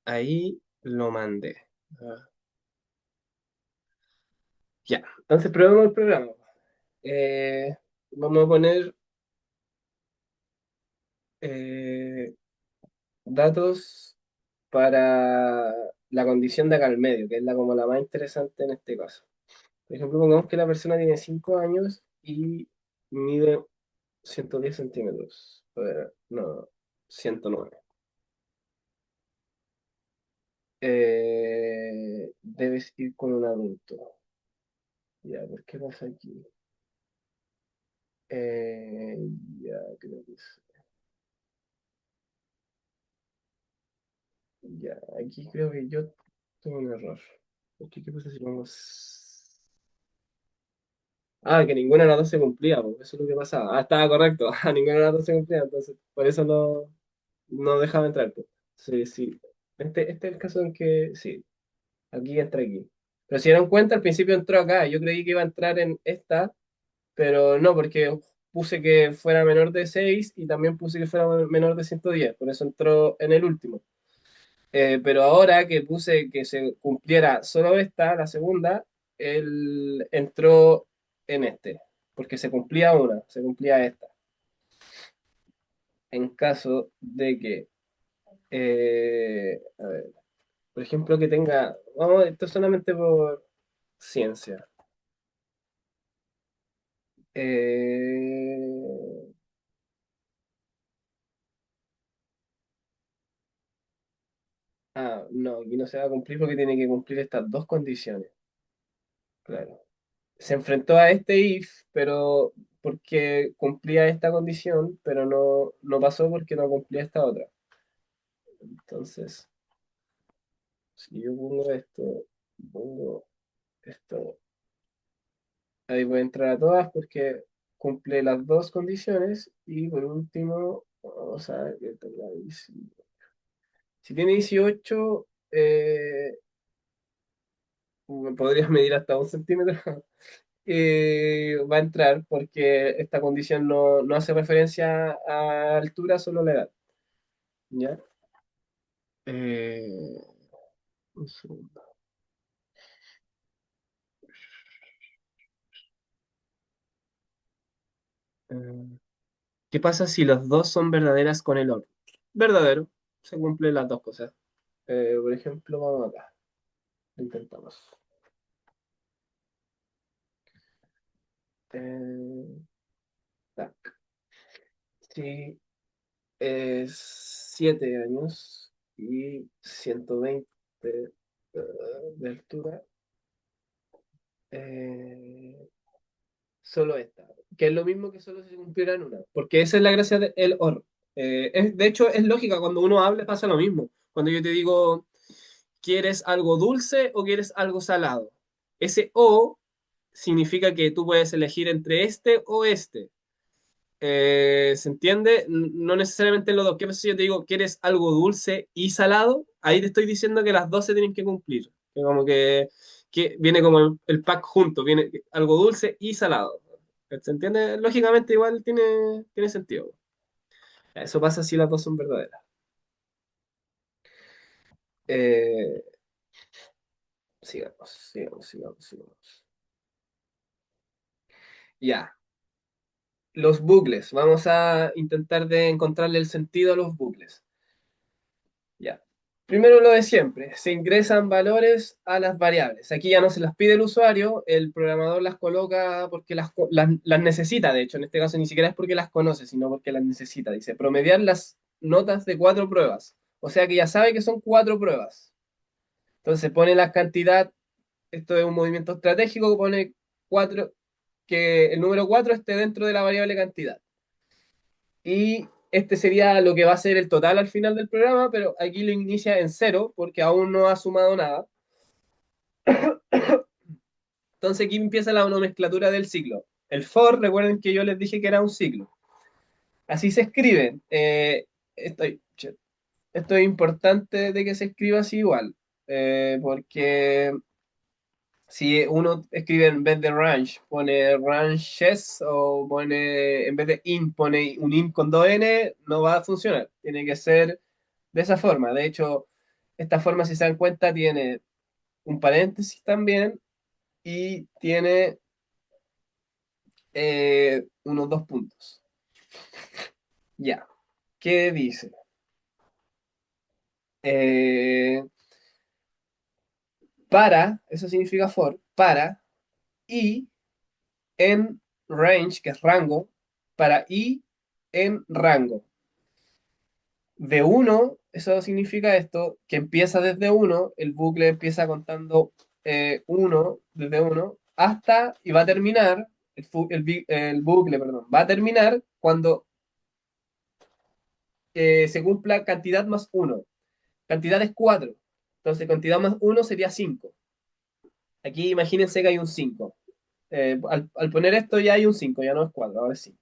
Ahí lo mandé. Ah, ya, entonces probemos el programa. Vamos a poner eh, datos para la condición de acá al medio, que es la como la más interesante en este caso. Por ejemplo, pongamos que la persona tiene 5 años y mide 110 centímetros. A ver, no, 109. Debes ir con un adulto. Ya, ¿por qué pasa aquí? Eh, ya, creo que es. Ya, aquí creo que yo tengo un error. Porque, ¿qué pasa si pongo Ah, que ninguna de las dos se cumplía, pues, eso es lo que pasaba. Ah, estaba correcto, ninguna de las dos se cumplía, entonces por eso no dejaba entrar, pues. Sí, sí. Este es el caso en que sí, aquí entra aquí. Pero si dieron cuenta, al principio entró acá. Yo creí que iba a entrar en esta, pero no, porque puse que fuera menor de 6 y también puse que fuera menor de 110. Por eso entró en el último. Pero ahora que puse que se cumpliera solo esta, la segunda, él entró en este, porque se cumplía una, se cumplía esta. En caso de que, a ver, por ejemplo, que tenga, vamos, esto solamente por ciencia. Eh, no, aquí no se va a cumplir porque tiene que cumplir estas dos condiciones, claro. Se enfrentó a este if, pero porque cumplía esta condición, pero no pasó porque no cumplía esta otra. Entonces, si yo pongo esto, ahí voy a entrar a todas porque cumple las dos condiciones y por último, vamos a ver que tenga 18. Si tiene 18, podrías medir hasta 1 centímetro. Va a entrar porque esta condición no hace referencia a altura, solo la edad. ¿Ya? Eh, un segundo. Eh, ¿Qué pasa si los dos son verdaderas con el otro? Verdadero. Se cumplen las dos cosas. Por ejemplo, vamos acá. Lo intentamos. Eh, tac. Si es 7 años y 120 de altura, eh, solo esta, que es lo mismo que solo si se cumpliera en una, porque esa es la gracia del OR. De hecho, es lógica, cuando uno habla pasa lo mismo. Cuando yo te digo, ¿quieres algo dulce o quieres algo salado? Ese o significa que tú puedes elegir entre este o este. ¿Se entiende? No necesariamente los dos. ¿Qué pasa si yo te digo, ¿quieres algo dulce y salado? Ahí te estoy diciendo que las dos se tienen que cumplir. Que como que viene como el pack junto, viene algo dulce y salado. ¿Se entiende? Lógicamente igual tiene sentido. Eso pasa si las dos son verdaderas. Eh, sigamos. Ya, los bucles. Vamos a intentar de encontrarle el sentido a los bucles. Ya. Primero lo de siempre, se ingresan valores a las variables. Aquí ya no se las pide el usuario, el programador las coloca porque las necesita, de hecho, en este caso ni siquiera es porque las conoce, sino porque las necesita. Dice, promediar las notas de 4 pruebas. O sea que ya sabe que son 4 pruebas. Entonces pone la cantidad, esto es un movimiento estratégico, pone 4, que el número 4 esté dentro de la variable cantidad. Y este sería lo que va a ser el total al final del programa, pero aquí lo inicia en cero porque aún no ha sumado nada. Entonces aquí empieza la nomenclatura del ciclo. El for, recuerden que yo les dije que era un ciclo. Así se escribe. Esto es importante de que se escriba así igual, porque si uno escribe en vez de range, pone ranges o pone, en vez de int, pone un int con 2n, no va a funcionar. Tiene que ser de esa forma. De hecho, Esta forma, si se dan cuenta, tiene un paréntesis también y tiene unos dos puntos. Ya. ¿Qué dice? Eh, eso significa for, para, y en range, que es rango, para i en rango. De uno, eso significa esto, que empieza desde uno, el bucle empieza contando 1, desde uno, hasta, y va a terminar, el bucle, perdón, va a terminar cuando se cumpla cantidad más uno. Cantidad es 4. Entonces, cantidad más uno sería 5. Aquí imagínense que hay un 5. Al poner esto ya hay un 5, ya no es 4, ahora es 5.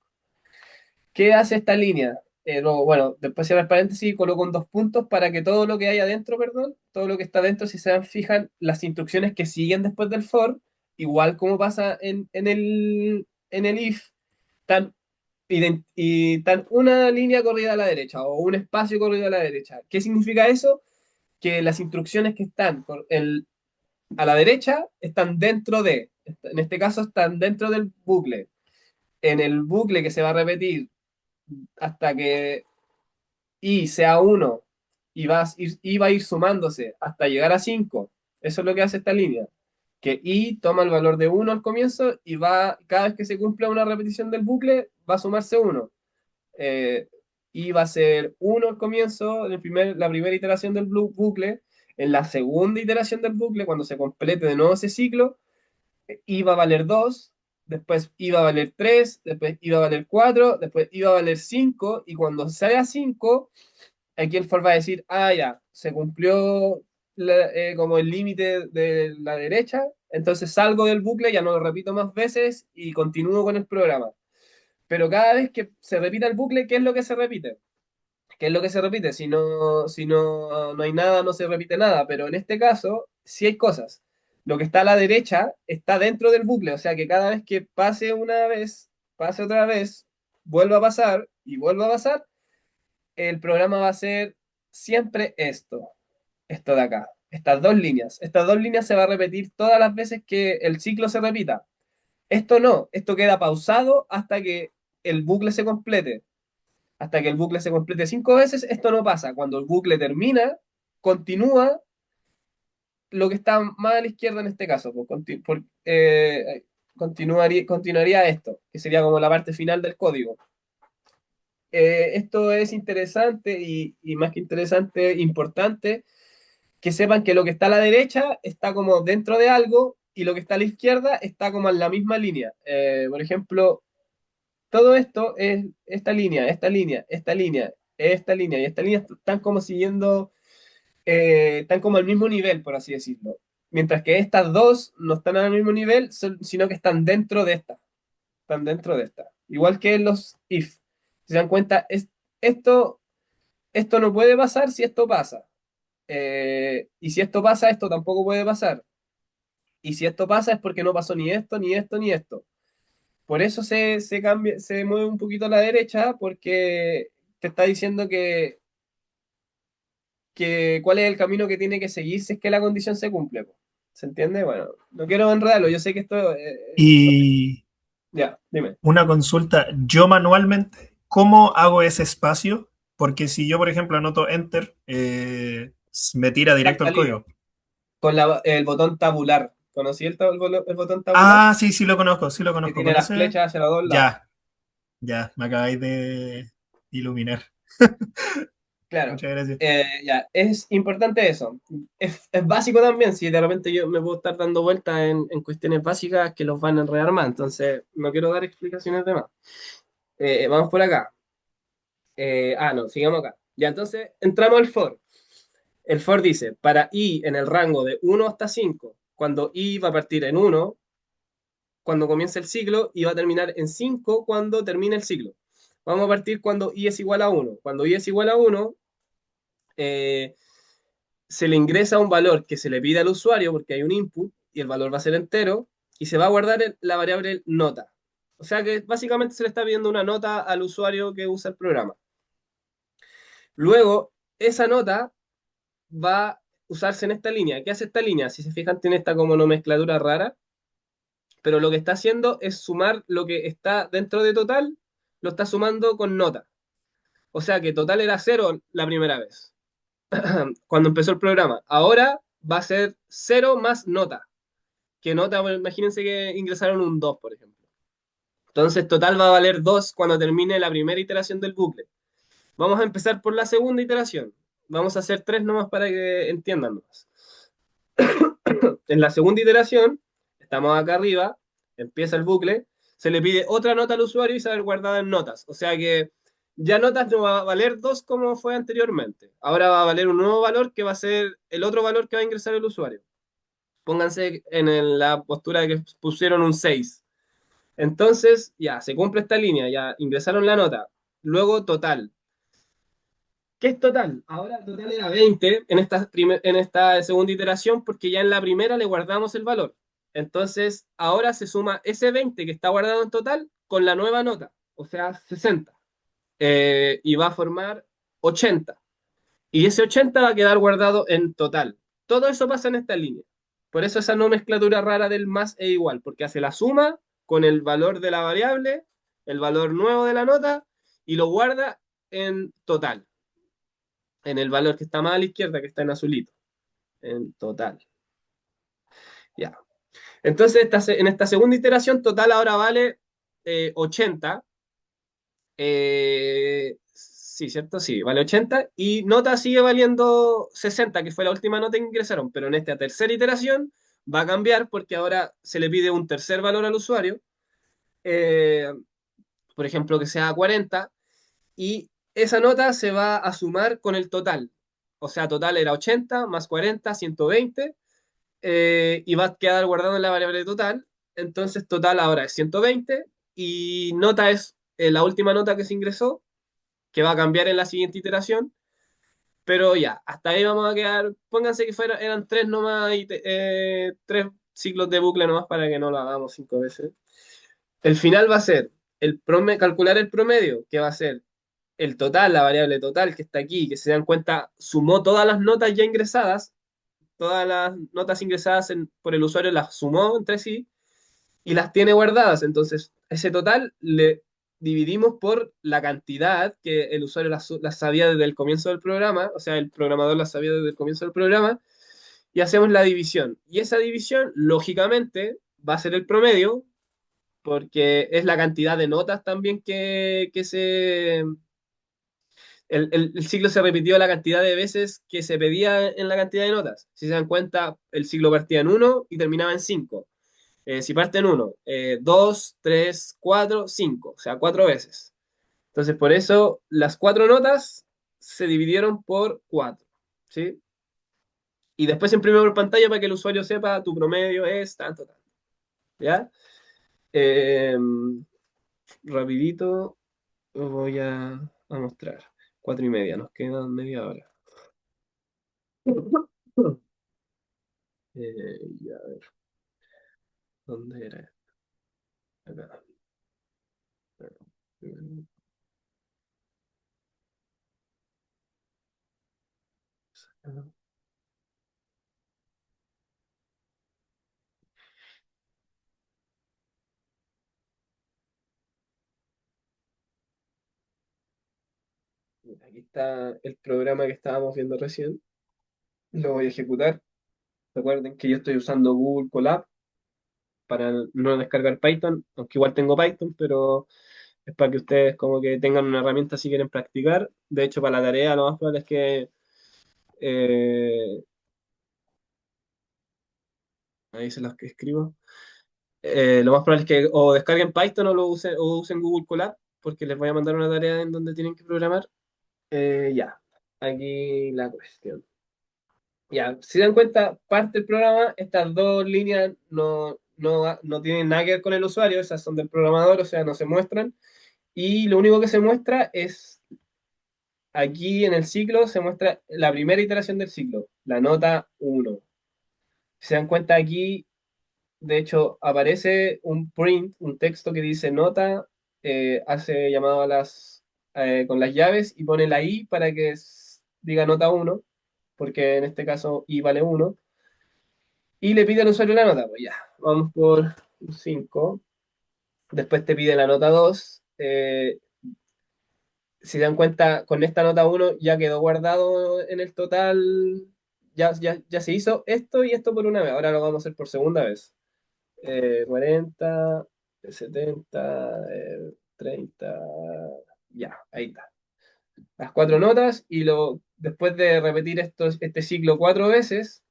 ¿Qué hace esta línea? Bueno, después cierra el paréntesis y coloco un dos puntos para que todo lo que hay adentro, perdón, todo lo que está adentro, si se dan, fijan, las instrucciones que siguen después del for, igual como pasa en el if, tan, y tan una línea corrida a la derecha o un espacio corrido a la derecha. ¿Qué significa eso? Que las instrucciones que están a la derecha están dentro en este caso están dentro del bucle. En el bucle que se va a repetir hasta que i sea uno y va a ir sumándose hasta llegar a 5. Eso es lo que hace esta línea. Que i toma el valor de uno al comienzo y cada vez que se cumpla una repetición del bucle, va a sumarse uno. Eh, i va a ser uno al comienzo, la primera iteración del bucle. En la segunda iteración del bucle, cuando se complete de nuevo ese ciclo, iba a valer 2, después iba a valer 3, después iba a valer 4, después iba a valer 5, y cuando sea 5, aquí el for va a decir, ya, se cumplió como el límite de la derecha, entonces salgo del bucle, ya no lo repito más veces y continúo con el programa. Pero cada vez que se repita el bucle, ¿qué es lo que se repite? ¿Qué es lo que se repite? Si no hay nada, no se repite nada, pero en este caso sí hay cosas. Lo que está a la derecha está dentro del bucle, o sea que cada vez que pase una vez, pase otra vez, vuelva a pasar y vuelva a pasar, el programa va a hacer siempre esto de acá, estas dos líneas. Estas dos líneas se va a repetir todas las veces que el ciclo se repita. Esto no, esto queda pausado hasta que el bucle se complete. Hasta que el bucle se complete 5 veces, esto no pasa. Cuando el bucle termina, continúa lo que está más a la izquierda en este caso. Continuaría esto, que sería como la parte final del código. Esto es interesante y más que interesante, importante, que sepan que lo que está a la derecha está como dentro de algo y lo que está a la izquierda está como en la misma línea. Por ejemplo, todo esto es esta línea, esta línea, esta línea, esta línea y esta línea están como siguiendo, están como al mismo nivel, por así decirlo. Mientras que estas dos no están al mismo nivel, sino que están dentro de esta. Están dentro de esta. Igual que los if. Si se dan cuenta, esto, esto no puede pasar si esto pasa. Y si esto pasa, esto tampoco puede pasar. Y si esto pasa es porque no pasó ni esto, ni esto, ni esto. Por eso se cambia, se mueve un poquito a la derecha, porque te está diciendo que cuál es el camino que tiene que seguir si es que la condición se cumple, po. ¿Se entiende? Bueno, no quiero enredarlo, yo sé que esto... Y ya, dime. una consulta, yo manualmente, ¿cómo hago ese espacio? Porque si yo, por ejemplo, anoto Enter, me tira directo Salta al línea. código. Con el botón tabular. ¿Conocí el botón tabular? Ah, sí, sí lo Que conozco. tiene Con las ese, flechas hacia los dos lados. ya, ya, me acabáis de iluminar. Claro, Muchas gracias. ya, es importante eso. Es básico también, si de repente yo me puedo estar dando vueltas en cuestiones básicas que los van a enredar más, entonces no quiero dar explicaciones de más. Vamos por acá. No, sigamos acá. Ya, entonces entramos al for. El for dice, para i en el rango de 1 hasta 5, cuando i va a partir en 1, cuando comienza el ciclo, y va a terminar en 5 cuando termine el ciclo. Vamos a partir cuando i es igual a 1. Cuando i es igual a 1, eh, se le ingresa un valor que se le pide al usuario porque hay un input y el valor va a ser entero y se va a guardar la variable nota. O sea que básicamente se le está pidiendo una nota al usuario que usa el programa. Luego, esa nota va, usarse en esta línea. ¿Qué hace esta línea? Si se fijan, tiene esta como nomenclatura rara, pero lo que está haciendo es sumar lo que está dentro de total, lo está sumando con nota. O sea que total era cero la primera vez, cuando empezó el programa. Ahora va a ser cero más nota. Que nota, bueno, imagínense que ingresaron un 2 por ejemplo. Entonces total va a valer 2 cuando termine la primera iteración del bucle. Vamos a empezar por la segunda iteración. Vamos a hacer 3 nomás para que entiendan más. En la segunda iteración, estamos acá arriba, empieza el bucle, se le pide otra nota al usuario y se va a ver guardada en notas. O sea que ya notas no va a valer 2 como fue anteriormente. Ahora va a valer un nuevo valor que va a ser el otro valor que va a ingresar el usuario. Pónganse en la postura de que pusieron un 6. Entonces, ya, se cumple esta línea, ya ingresaron la nota. Luego, total. ¿Qué es total? Ahora total era 20 en esta segunda iteración porque ya en la primera le guardamos el valor. Entonces, ahora se suma ese 20 que está guardado en total con la nueva nota, o sea, 60. Y va a formar 80. Y ese 80 va a quedar guardado en total. Todo eso pasa en esta línea. Por eso esa nomenclatura rara del más e igual, porque hace la suma con el valor de la variable, el valor nuevo de la nota, y lo guarda en total, en el valor que está más a la izquierda, que está en azulito, en total. Ya. Entonces, en esta segunda iteración, total ahora vale 80. Sí, ¿cierto? Sí, vale 80. Y nota sigue valiendo 60, que fue la última nota que ingresaron. Pero en esta tercera iteración va a cambiar porque ahora se le pide un tercer valor al usuario. eh, por ejemplo, que sea 40. Y esa nota se va a sumar con el total. O sea, total era 80 más 40, 120, y va a quedar guardado en la variable total. Entonces, total ahora es 120 y nota es la última nota que se ingresó, que va a cambiar en la siguiente iteración. Pero ya, hasta ahí vamos a quedar. Pónganse que eran 3 nomás, 3 ciclos de bucle nomás para que no lo hagamos 5 veces. El final va a ser calcular el promedio, que va a ser el total, la variable total que está aquí, que se dan cuenta, sumó todas las notas ya ingresadas, todas las notas ingresadas por el usuario las sumó entre sí y las tiene guardadas. Entonces, ese total le dividimos por la cantidad que el usuario las sabía desde el comienzo del programa, o sea, el programador las sabía desde el comienzo del programa, y hacemos la división. Y esa división, lógicamente, va a ser el promedio, porque es la cantidad de notas también que se el ciclo se repitió la cantidad de veces que se pedía en la cantidad de notas. Si se dan cuenta, el ciclo partía en uno y terminaba en 5. Si parte en 1, 2, 3, 4, 5, o sea, 4 veces. Entonces, por eso las 4 notas se dividieron por 4, ¿sí? Y después se imprime por pantalla para que el usuario sepa tu promedio es tanto, tanto. ¿Ya? Eh, rapidito voy a mostrar. 4:30, nos quedan media hora. Ya, a ver, ¿dónde era? Acá. Aquí está el programa que estábamos viendo recién. Lo voy a ejecutar. Recuerden que yo estoy usando Google Colab para no descargar Python, aunque igual tengo Python, pero es para que ustedes como que tengan una herramienta si quieren practicar. De hecho, para la tarea lo más probable es que eh, ahí se las que escribo. Lo más probable es que o descarguen Python o usen Google Colab, porque les voy a mandar una tarea en donde tienen que programar. Ya, aquí la cuestión. Ya, si dan cuenta, parte del programa, estas dos líneas no tienen nada que ver con el usuario, esas son del programador, o sea, no se muestran. Y lo único que se muestra es, aquí en el ciclo, se muestra la primera iteración del ciclo, la nota 1. Si se dan cuenta aquí, de hecho, aparece un print, un texto que dice nota, hace llamado con las llaves y pone la i para que diga nota 1. porque en este caso i vale uno y le pide al usuario la nota. Pues ya, vamos por un 5. Después te pide la nota 2. Si dan cuenta, con esta nota uno ya quedó guardado en el total. Ya se hizo esto y esto por una vez. Ahora lo vamos a hacer por segunda vez. 40, 70, 30. Ya, ahí está. Las cuatro notas y después de repetir este ciclo cuatro veces,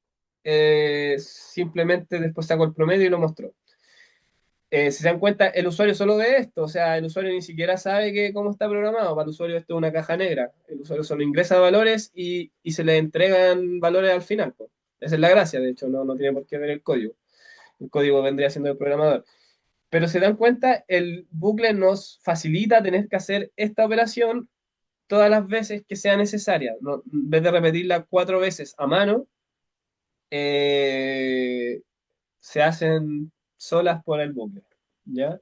simplemente después sacó el promedio y lo mostró. Si se dan cuenta, el usuario solo ve esto, o sea, el usuario ni siquiera sabe cómo está programado. Para el usuario esto es una caja negra. El usuario solo ingresa valores y se le entregan valores al final, pues. Esa es la gracia, de hecho, no tiene por qué ver el código. El código vendría siendo el programador. Pero se dan cuenta, el bucle nos facilita tener que hacer esta operación todas las veces que sea necesaria. En vez de repetirla cuatro veces a mano, eh, se hacen solas por el bucle. ¿Ya?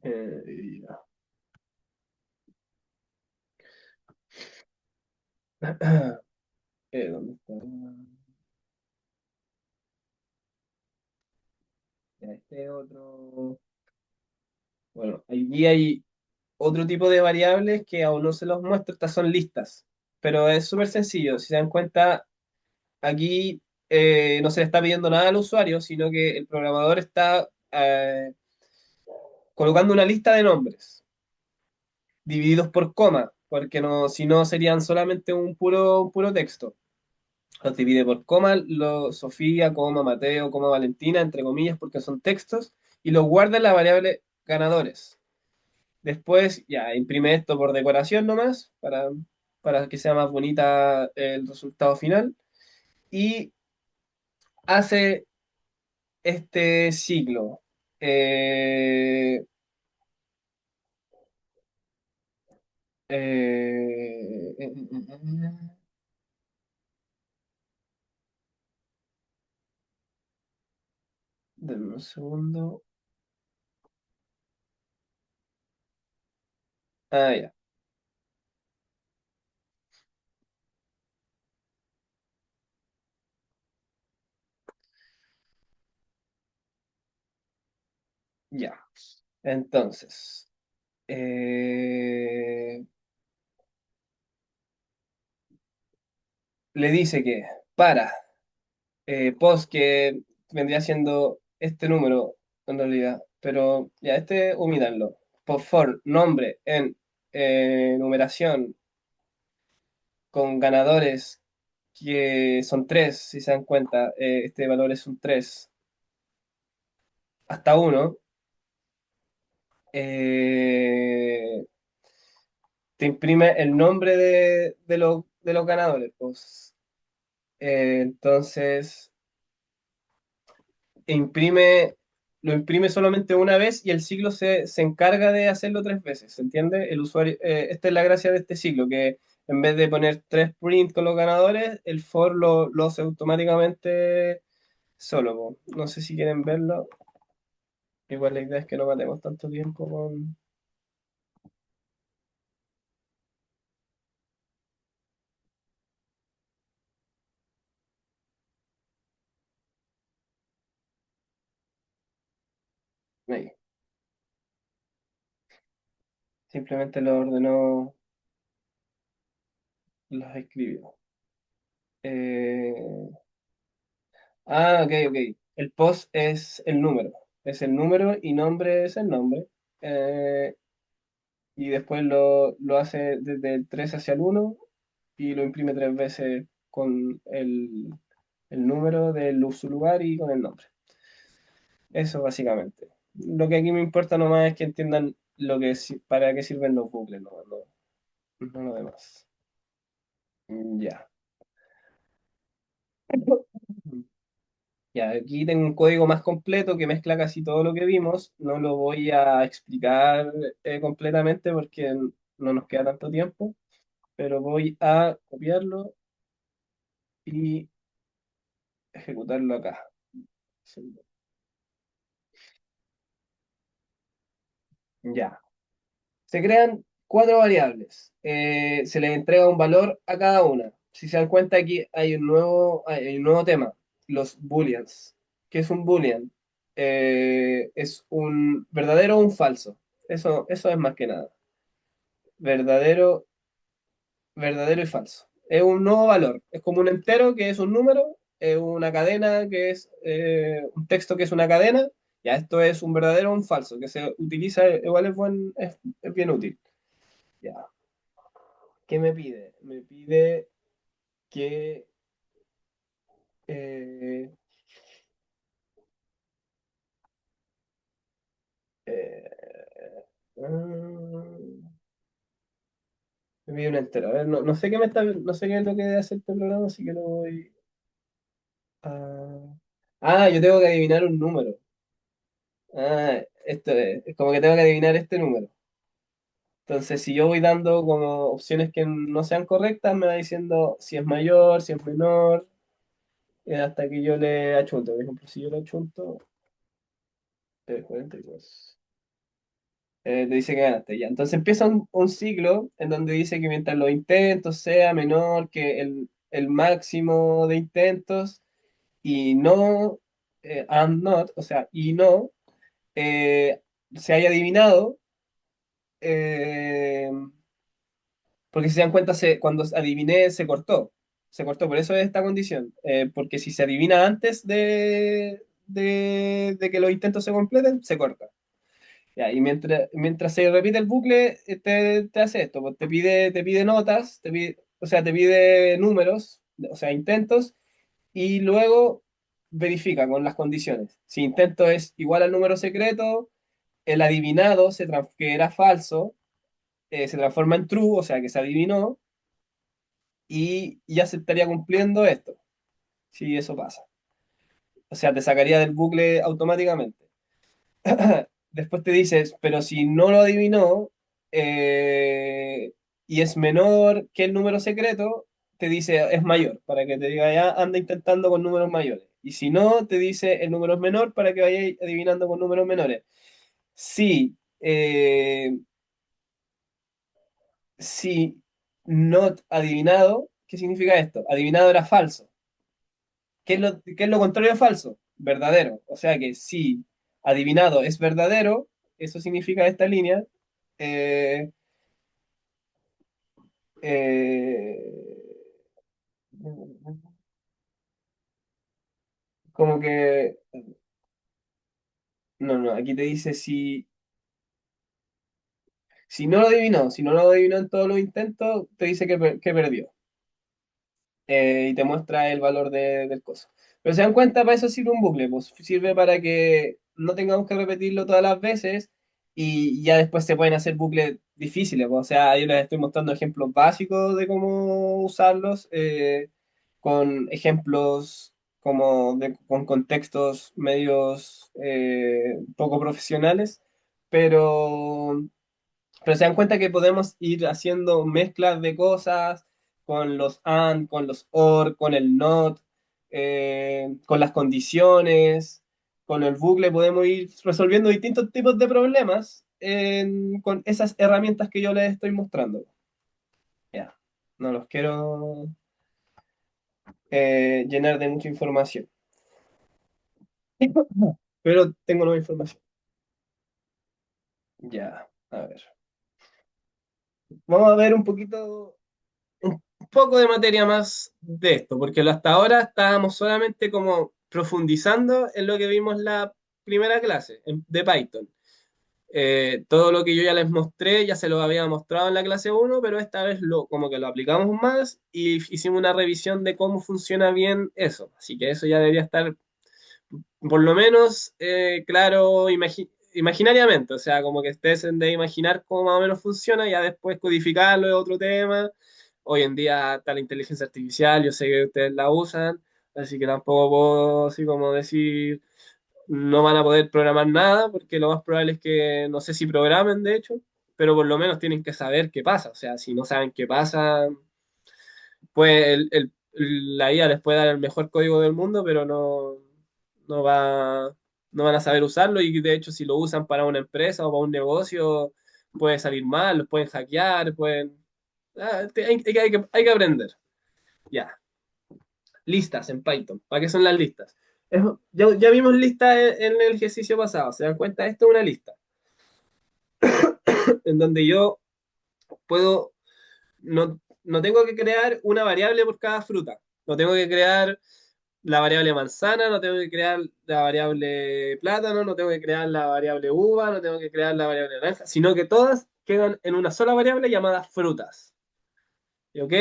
Ya. ¿Dónde está? Ya, este otro. Bueno, aquí hay otro tipo de variables que aún no se los muestro. Estas son listas, pero es súper sencillo. Si se dan cuenta, aquí no se le está pidiendo nada al usuario, sino que el programador está colocando una lista de nombres divididos por coma, porque no, si no serían solamente un puro texto. Los divide por coma, Sofía, coma, Mateo, coma, Valentina, entre comillas, porque son textos, y los guarda en la variable ganadores. Después, ya, imprime esto por decoración nomás, para que sea más bonita el resultado final, y hace este ciclo. Eh, eh, eh, eh, eh, Denme un segundo. Ah, ya, ya. Entonces, eh, le dice que para post que vendría siendo este número en realidad, pero ya este omídanlo. Por for nombre en numeración con ganadores que son tres, si se dan cuenta, este valor es un 3 hasta uno. eh, Te imprime el nombre de los ganadores, pues. Entonces, imprime, lo imprime solamente una vez y el ciclo se encarga de hacerlo tres veces, ¿se entiende? El usuario, esta es la gracia de este ciclo, que en vez de poner tres print con los ganadores, el for lo hace automáticamente solo, po. No sé si quieren verlo. Igual la idea es que no matemos tanto tiempo con... Ahí. Simplemente lo ordenó, los escribió. Eh, ok, ok. El post es el número. Es el número y nombre es el nombre. Eh, y después lo hace desde el 3 hacia el uno y lo imprime tres veces con el número del su lugar y con el nombre. Eso básicamente. Lo que aquí me importa nomás es que entiendan para qué sirven los bucles, no lo demás. Ya. Ya, aquí tengo un código más completo que mezcla casi todo lo que vimos. No lo voy a explicar completamente porque no nos queda tanto tiempo, pero voy a copiarlo y ejecutarlo acá. Ya. Se crean. cuatro variables. Se les entrega un valor a cada una. Si se dan cuenta, aquí hay un nuevo tema, los booleans. ¿Qué es un boolean? Es un verdadero o un falso. Eso es más que nada. Verdadero, verdadero y falso. Es un nuevo valor. Es como un entero que es un número, es una cadena que es un texto que es una cadena. Ya esto es un verdadero o un falso, que se utiliza, igual es bien útil. Ya. ¿Qué me pide? Me pide que eh, eh, mm, me pide una entera. A ver, no sé no sé qué es lo que debe hacer este programa, así que lo voy a... Ah, yo tengo que adivinar un número. Ah, esto es como que tengo que adivinar este número. Entonces, si yo voy dando como opciones que no sean correctas, me va diciendo si es mayor, si es menor, hasta que yo le achunto. Por ejemplo, si yo le achunto 42. Te dice que ganaste ya. Entonces empieza un ciclo en donde dice que mientras los intentos sea menor que el máximo de intentos y no, and not, o sea, y no, se haya adivinado, eh, porque si se dan cuenta, cuando adiviné se cortó. Se cortó, por eso es esta condición. Porque si se adivina antes de que los intentos se completen, se corta. Ya, y mientras se repite el bucle, te hace esto, pues te pide notas, o sea, te pide números, o sea, intentos, y luego verifica con las condiciones. Si intento es igual al número secreto, el adivinado, que era falso, se transforma en true, o sea, que se adivinó, y ya se estaría cumpliendo esto, si eso pasa. O sea, te sacaría del bucle automáticamente. Después te dices, pero si no lo adivinó eh, y es menor que el número secreto, te dice es mayor, para que te diga ya anda intentando con números mayores. Y si no, te dice el número es menor para que vayas adivinando con números menores. Si, si not adivinado, ¿qué significa esto? Adivinado era falso. Qué es lo contrario de falso? Verdadero. O sea que si adivinado es verdadero, eso significa esta línea, eh, eh, como que, no, aquí te dice si no lo adivinó en todos los intentos, te dice que perdió. Y te muestra el valor del coso. Pero se dan cuenta, para eso sirve un bucle, pues sirve para que no tengamos que repetirlo todas las veces y ya después se pueden hacer bucles difíciles, pues. O sea, yo les estoy mostrando ejemplos básicos de cómo usarlos, con ejemplos con contextos medios poco profesionales, pero pero se dan cuenta que podemos ir haciendo mezclas de cosas con los and, con los or, con el not, con las condiciones, con el bucle, podemos ir resolviendo distintos tipos de problemas con esas herramientas que yo les estoy mostrando. Ya, no los quiero llenar de mucha información, pero tengo nueva información. Ya, a ver. Vamos a ver un poco de materia más de esto, porque hasta ahora estábamos solamente como profundizando en lo que vimos la primera clase de Python. Todo lo que yo ya les mostré, ya se lo había mostrado en la clase uno, pero esta vez como que lo aplicamos más y hicimos una revisión de cómo funciona bien eso. Así que eso ya debería estar por lo menos claro imaginariamente, o sea, como que estés de imaginar cómo más o menos funciona, y ya después codificarlo es otro tema. Hoy en día está la inteligencia artificial, yo sé que ustedes la usan, así que tampoco puedo así como decir no van a poder programar nada, porque lo más probable es que no sé si programen, de hecho, pero por lo menos tienen que saber qué pasa. O sea, si no saben qué pasa, pues la IA les puede dar el mejor código del mundo, pero no va, no van a saber usarlo, y de hecho si lo usan para una empresa o para un negocio, puede salir mal, los pueden hackear, pueden... hay que aprender. Ya, listas en Python. ¿Para qué son las listas? Ya vimos listas en el ejercicio pasado. ¿Se dan cuenta? Esto es una lista en donde yo puedo, no tengo que crear una variable por cada fruta. No tengo que crear la variable manzana, no tengo que crear la variable plátano, no tengo que crear la variable uva, no tengo que crear la variable naranja, sino que todas quedan en una sola variable llamada frutas. ¿Ok?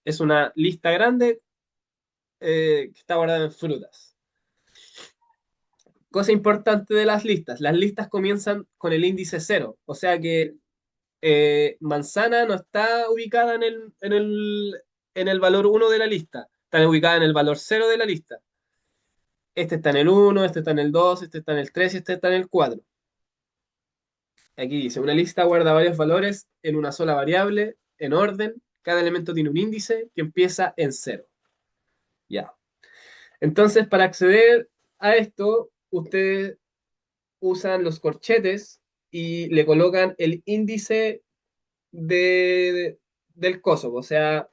Es una lista grande que está guardada en frutas. Cosa importante de las listas comienzan con el índice cero, o sea que manzana no está ubicada en el valor uno de la lista, está ubicada en el valor cero de la lista. Este está en el uno, este está en el 2, este está en el 3 y este está en el 4. Aquí dice, una lista guarda varios valores en una sola variable, en orden. Cada elemento tiene un índice que empieza en cero. Ya. Entonces, para acceder a esto, ustedes usan los corchetes y le colocan el índice del coso. O sea,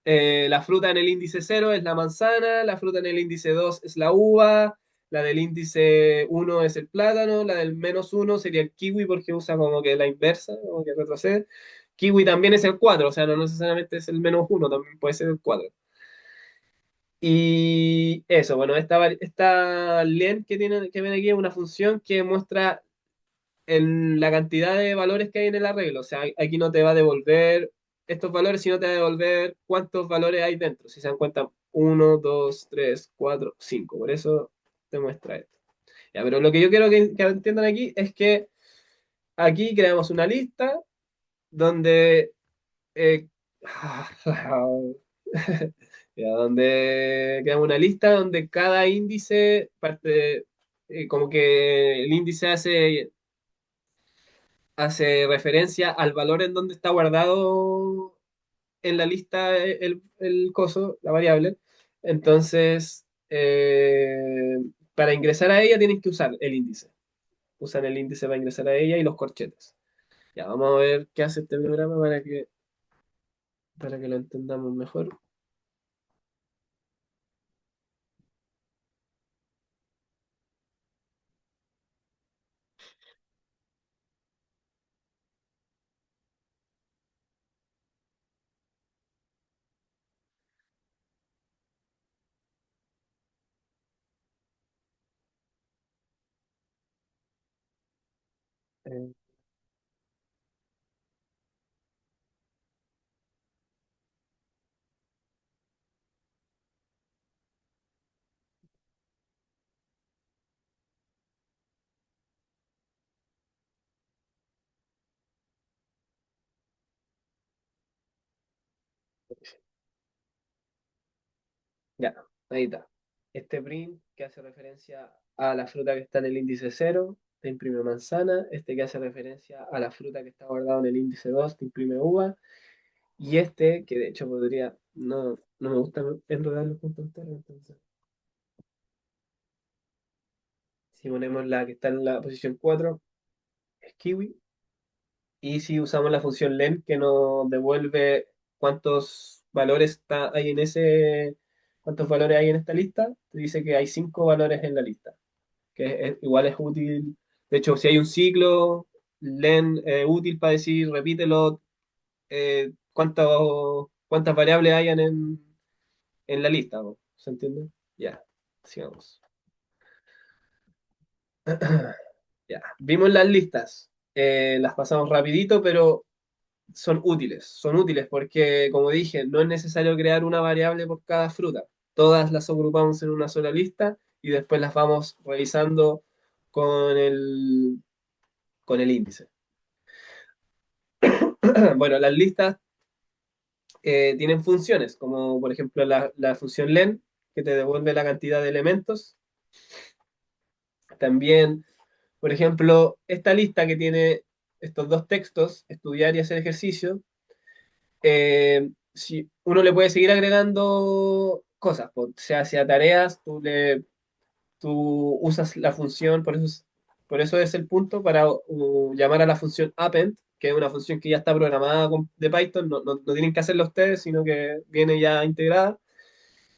la fruta en el índice cero es la manzana, la fruta en el índice 2 es la uva, la del índice uno es el plátano, la del menos uno sería el kiwi porque usa como que la inversa, como que retrocede. Kiwi también es el 4, o sea, no necesariamente es el menos uno, también puede ser el 4. Y eso, bueno, esta len que ven aquí es una función que muestra la cantidad de valores que hay en el arreglo. O sea, aquí no te va a devolver estos valores, sino te va a devolver cuántos valores hay dentro. Si se dan cuenta, uno 2 3 4 5. Por eso te muestra esto. Ya, pero lo que yo quiero que entiendan aquí es que aquí creamos una lista donde... eh, ya, donde creamos una lista donde cada índice parte, como que el índice hace referencia al valor en donde está guardado en la lista el coso, la variable. Entonces, para ingresar a ella tienes que usar el índice. Usan el índice para ingresar a ella y los corchetes. Ya, vamos a ver qué hace este programa para que lo entendamos mejor. Eh, ya, ahí está. Este print que hace referencia a la fruta que está en el índice cero te imprime manzana. Este que hace referencia a la fruta que está guardada en el índice 2 te imprime uva. Y este, que de hecho podría, no me gusta enredarlo con tonterías, entonces, si ponemos la que está en la posición 4 es kiwi, y si usamos la función len, que nos devuelve cuántos valores cuántos valores hay en esta lista, te dice que hay 5 valores en la lista, que igual es útil. De hecho, si hay un ciclo, len útil para decir, repítelo, cuántas variables hayan en la lista, ¿no? ¿Se entiende? Ya, sigamos. Ya, vimos las listas. Las pasamos rapidito, pero son útiles. Son útiles porque, como dije, no es necesario crear una variable por cada fruta. Todas las agrupamos en una sola lista y después las vamos revisando con con el índice. Bueno, las listas tienen funciones, como por ejemplo la función len, que te devuelve la cantidad de elementos. También, por ejemplo, esta lista que tiene estos dos textos, estudiar y hacer ejercicio, si uno le puede seguir agregando cosas, o sea, hacia tareas, tú usas la función, Por eso es el punto para llamar a la función append, que es una función que ya está programada de Python, no tienen que hacerlo ustedes, sino que viene ya integrada,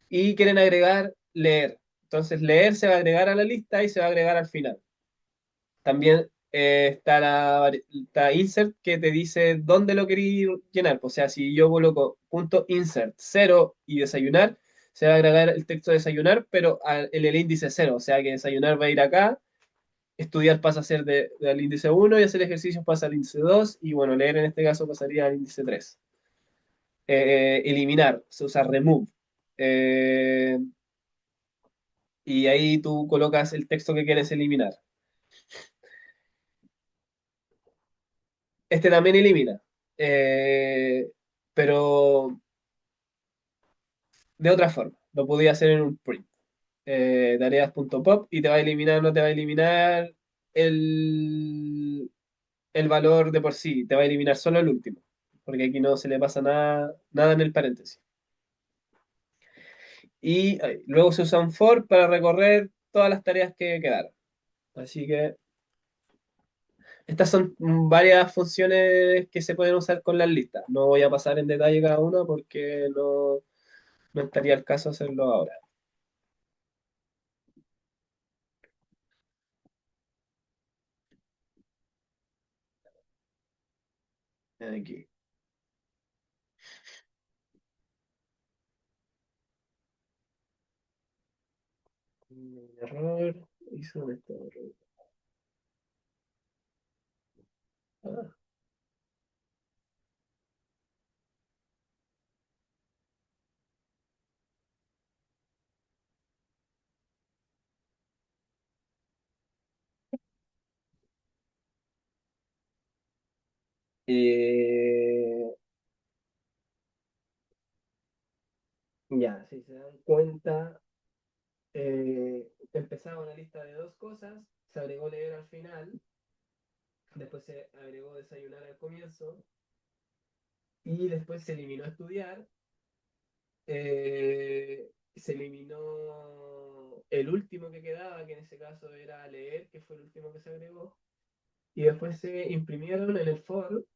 y quieren agregar leer. Entonces leer se va a agregar a la lista y se va a agregar al final. También está insert que te dice dónde lo queréis llenar. O sea, si yo coloco punto insert 0 y desayunar, se va a agregar el texto desayunar, pero en el índice 0. O sea que desayunar va a ir acá, estudiar pasa a ser del índice 1 y hacer ejercicios pasa al índice 2 y bueno, leer en este caso pasaría al índice 3. Eliminar, se usa remove. Eh, y ahí tú colocas el texto que quieres eliminar. Este también elimina, eh, pero de otra forma. Lo podía hacer en un print. Tareas.pop y te va a eliminar, no te va a eliminar el, el valor de por sí, te va a eliminar solo el último, porque aquí no se le pasa nada en el paréntesis. Y luego se usa un for para recorrer todas las tareas que quedaron. Así que estas son varias funciones que se pueden usar con las listas. No voy a pasar en detalle cada una porque no estaría el caso hacerlo ahora. Aquí. Un error. Hizo esto. Ah, eh, ya, si se dan cuenta, empezaba una lista de dos cosas, se agregó leer al final, después se agregó desayunar al comienzo y después se eliminó estudiar, se eliminó el último que quedaba, que en ese caso era leer, que fue el último que se agregó, y después se imprimieron en el for,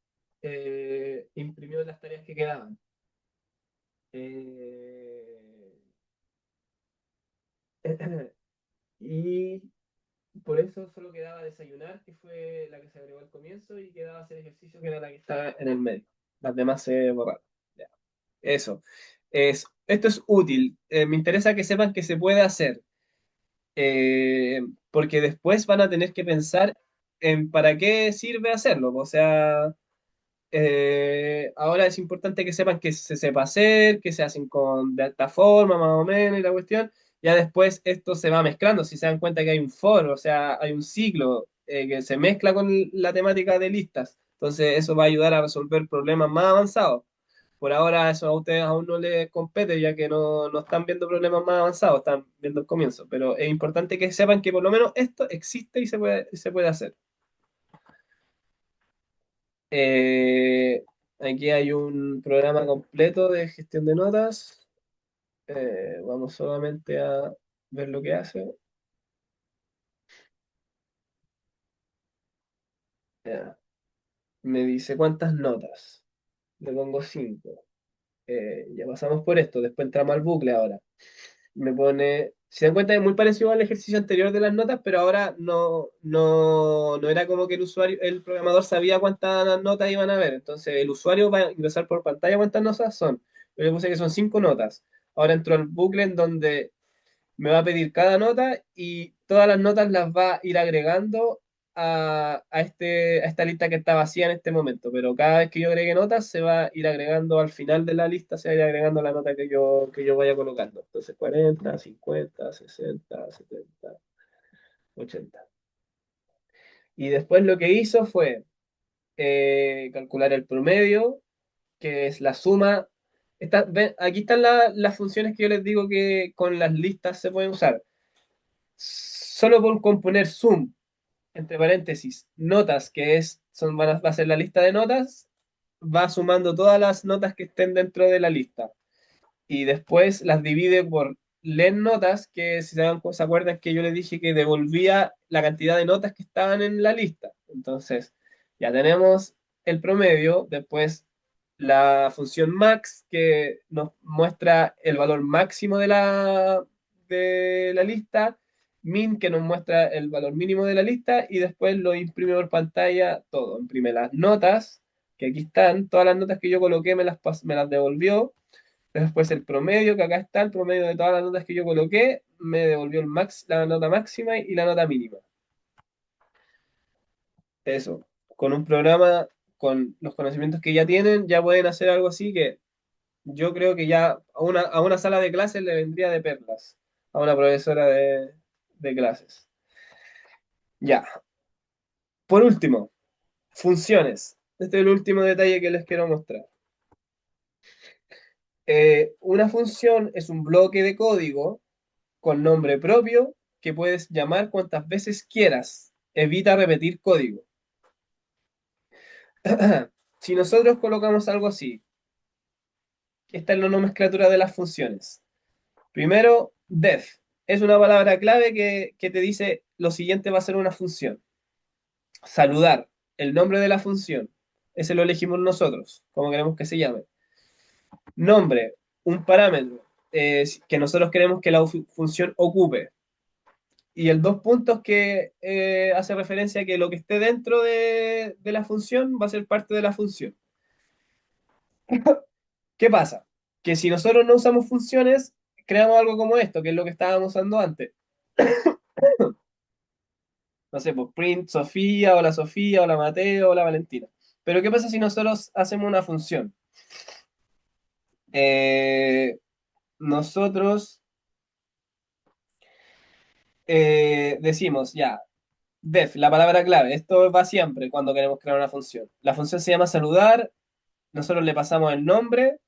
imprimió las tareas que quedaban. Eh, y por eso solo quedaba desayunar, que fue la que se agregó al comienzo, y quedaba hacer ejercicio, que era la que estaba en el medio. Las demás se borraron. Ya. Eso. Esto es útil. Me interesa que sepan que se puede hacer, porque después van a tener que pensar en para qué sirve hacerlo. O sea, ahora es importante que sepan que se sepa hacer, que se hacen de alta forma, más o menos, y la cuestión. Ya después esto se va mezclando. Si se dan cuenta que hay un for, o sea, hay un ciclo que se mezcla con la temática de listas. Entonces, eso va a ayudar a resolver problemas más avanzados. Por ahora, eso a ustedes aún no les compete, ya que no están viendo problemas más avanzados, están viendo el comienzo. Pero es importante que sepan que por lo menos esto existe y se puede hacer. Eh, Aquí hay un programa completo de gestión de notas. Vamos solamente a ver lo que hace. Ya. Me dice cuántas notas. Le pongo 5. Ya pasamos por esto. Después entramos al bucle ahora. Me pone. Si se dan cuenta, es muy parecido al ejercicio anterior de las notas, pero ahora no era como que el programador sabía cuántas notas iban a ver. Entonces, el usuario va a ingresar por pantalla cuántas notas son. Yo le puse que son 5 notas. Ahora entro al bucle en donde me va a pedir cada nota y todas las notas las va a ir agregando a esta lista que está vacía en este momento. Pero cada vez que yo agregue notas, se va a ir agregando al final de la lista, se va a ir agregando la nota que yo vaya colocando. Entonces 40, 50, 60, 70, 80. Y después lo que hizo fue calcular el promedio, que es la suma. Aquí están las funciones que yo les digo que con las listas se pueden usar. Solo por componer sum, entre paréntesis, notas, va a ser la lista de notas, va sumando todas las notas que estén dentro de la lista. Y después las divide por leen notas, que si se acuerdan que yo les dije que devolvía la cantidad de notas que estaban en la lista. Entonces, ya tenemos el promedio, después la función max, que nos muestra el valor máximo de la lista, min, que nos muestra el valor mínimo de la lista, y después lo imprime por pantalla todo. Imprime las notas, que aquí están, todas las notas que yo coloqué me las devolvió. Después el promedio, que acá está, el promedio de todas las notas que yo coloqué, me devolvió la nota máxima y la nota mínima. Eso. Con un programa, con los conocimientos que ya tienen, ya pueden hacer algo así que yo creo que ya a una sala de clases le vendría de perlas, a una profesora de clases. Ya. Por último, funciones. Este es el último detalle que les quiero mostrar. Una función es un bloque de código con nombre propio que puedes llamar cuantas veces quieras. Evita repetir código. Si nosotros colocamos algo así, esta es la nomenclatura de las funciones. Primero, def. Es una palabra clave que te dice lo siguiente va a ser una función. Saludar, el nombre de la función. Ese lo elegimos nosotros, como queremos que se llame. Nombre, un parámetro que nosotros queremos que la función ocupe. Y el dos puntos que hace referencia a que lo que esté dentro de la función va a ser parte de la función. ¿Qué pasa? Que si nosotros no usamos funciones, creamos algo como esto, que es lo que estábamos usando antes. No sé, pues print Sofía, o la Mateo, o la Valentina. Pero ¿qué pasa si nosotros hacemos una función? Eh, nosotros decimos ya, def, la palabra clave. Esto va siempre cuando queremos crear una función. La función se llama saludar, nosotros le pasamos el nombre,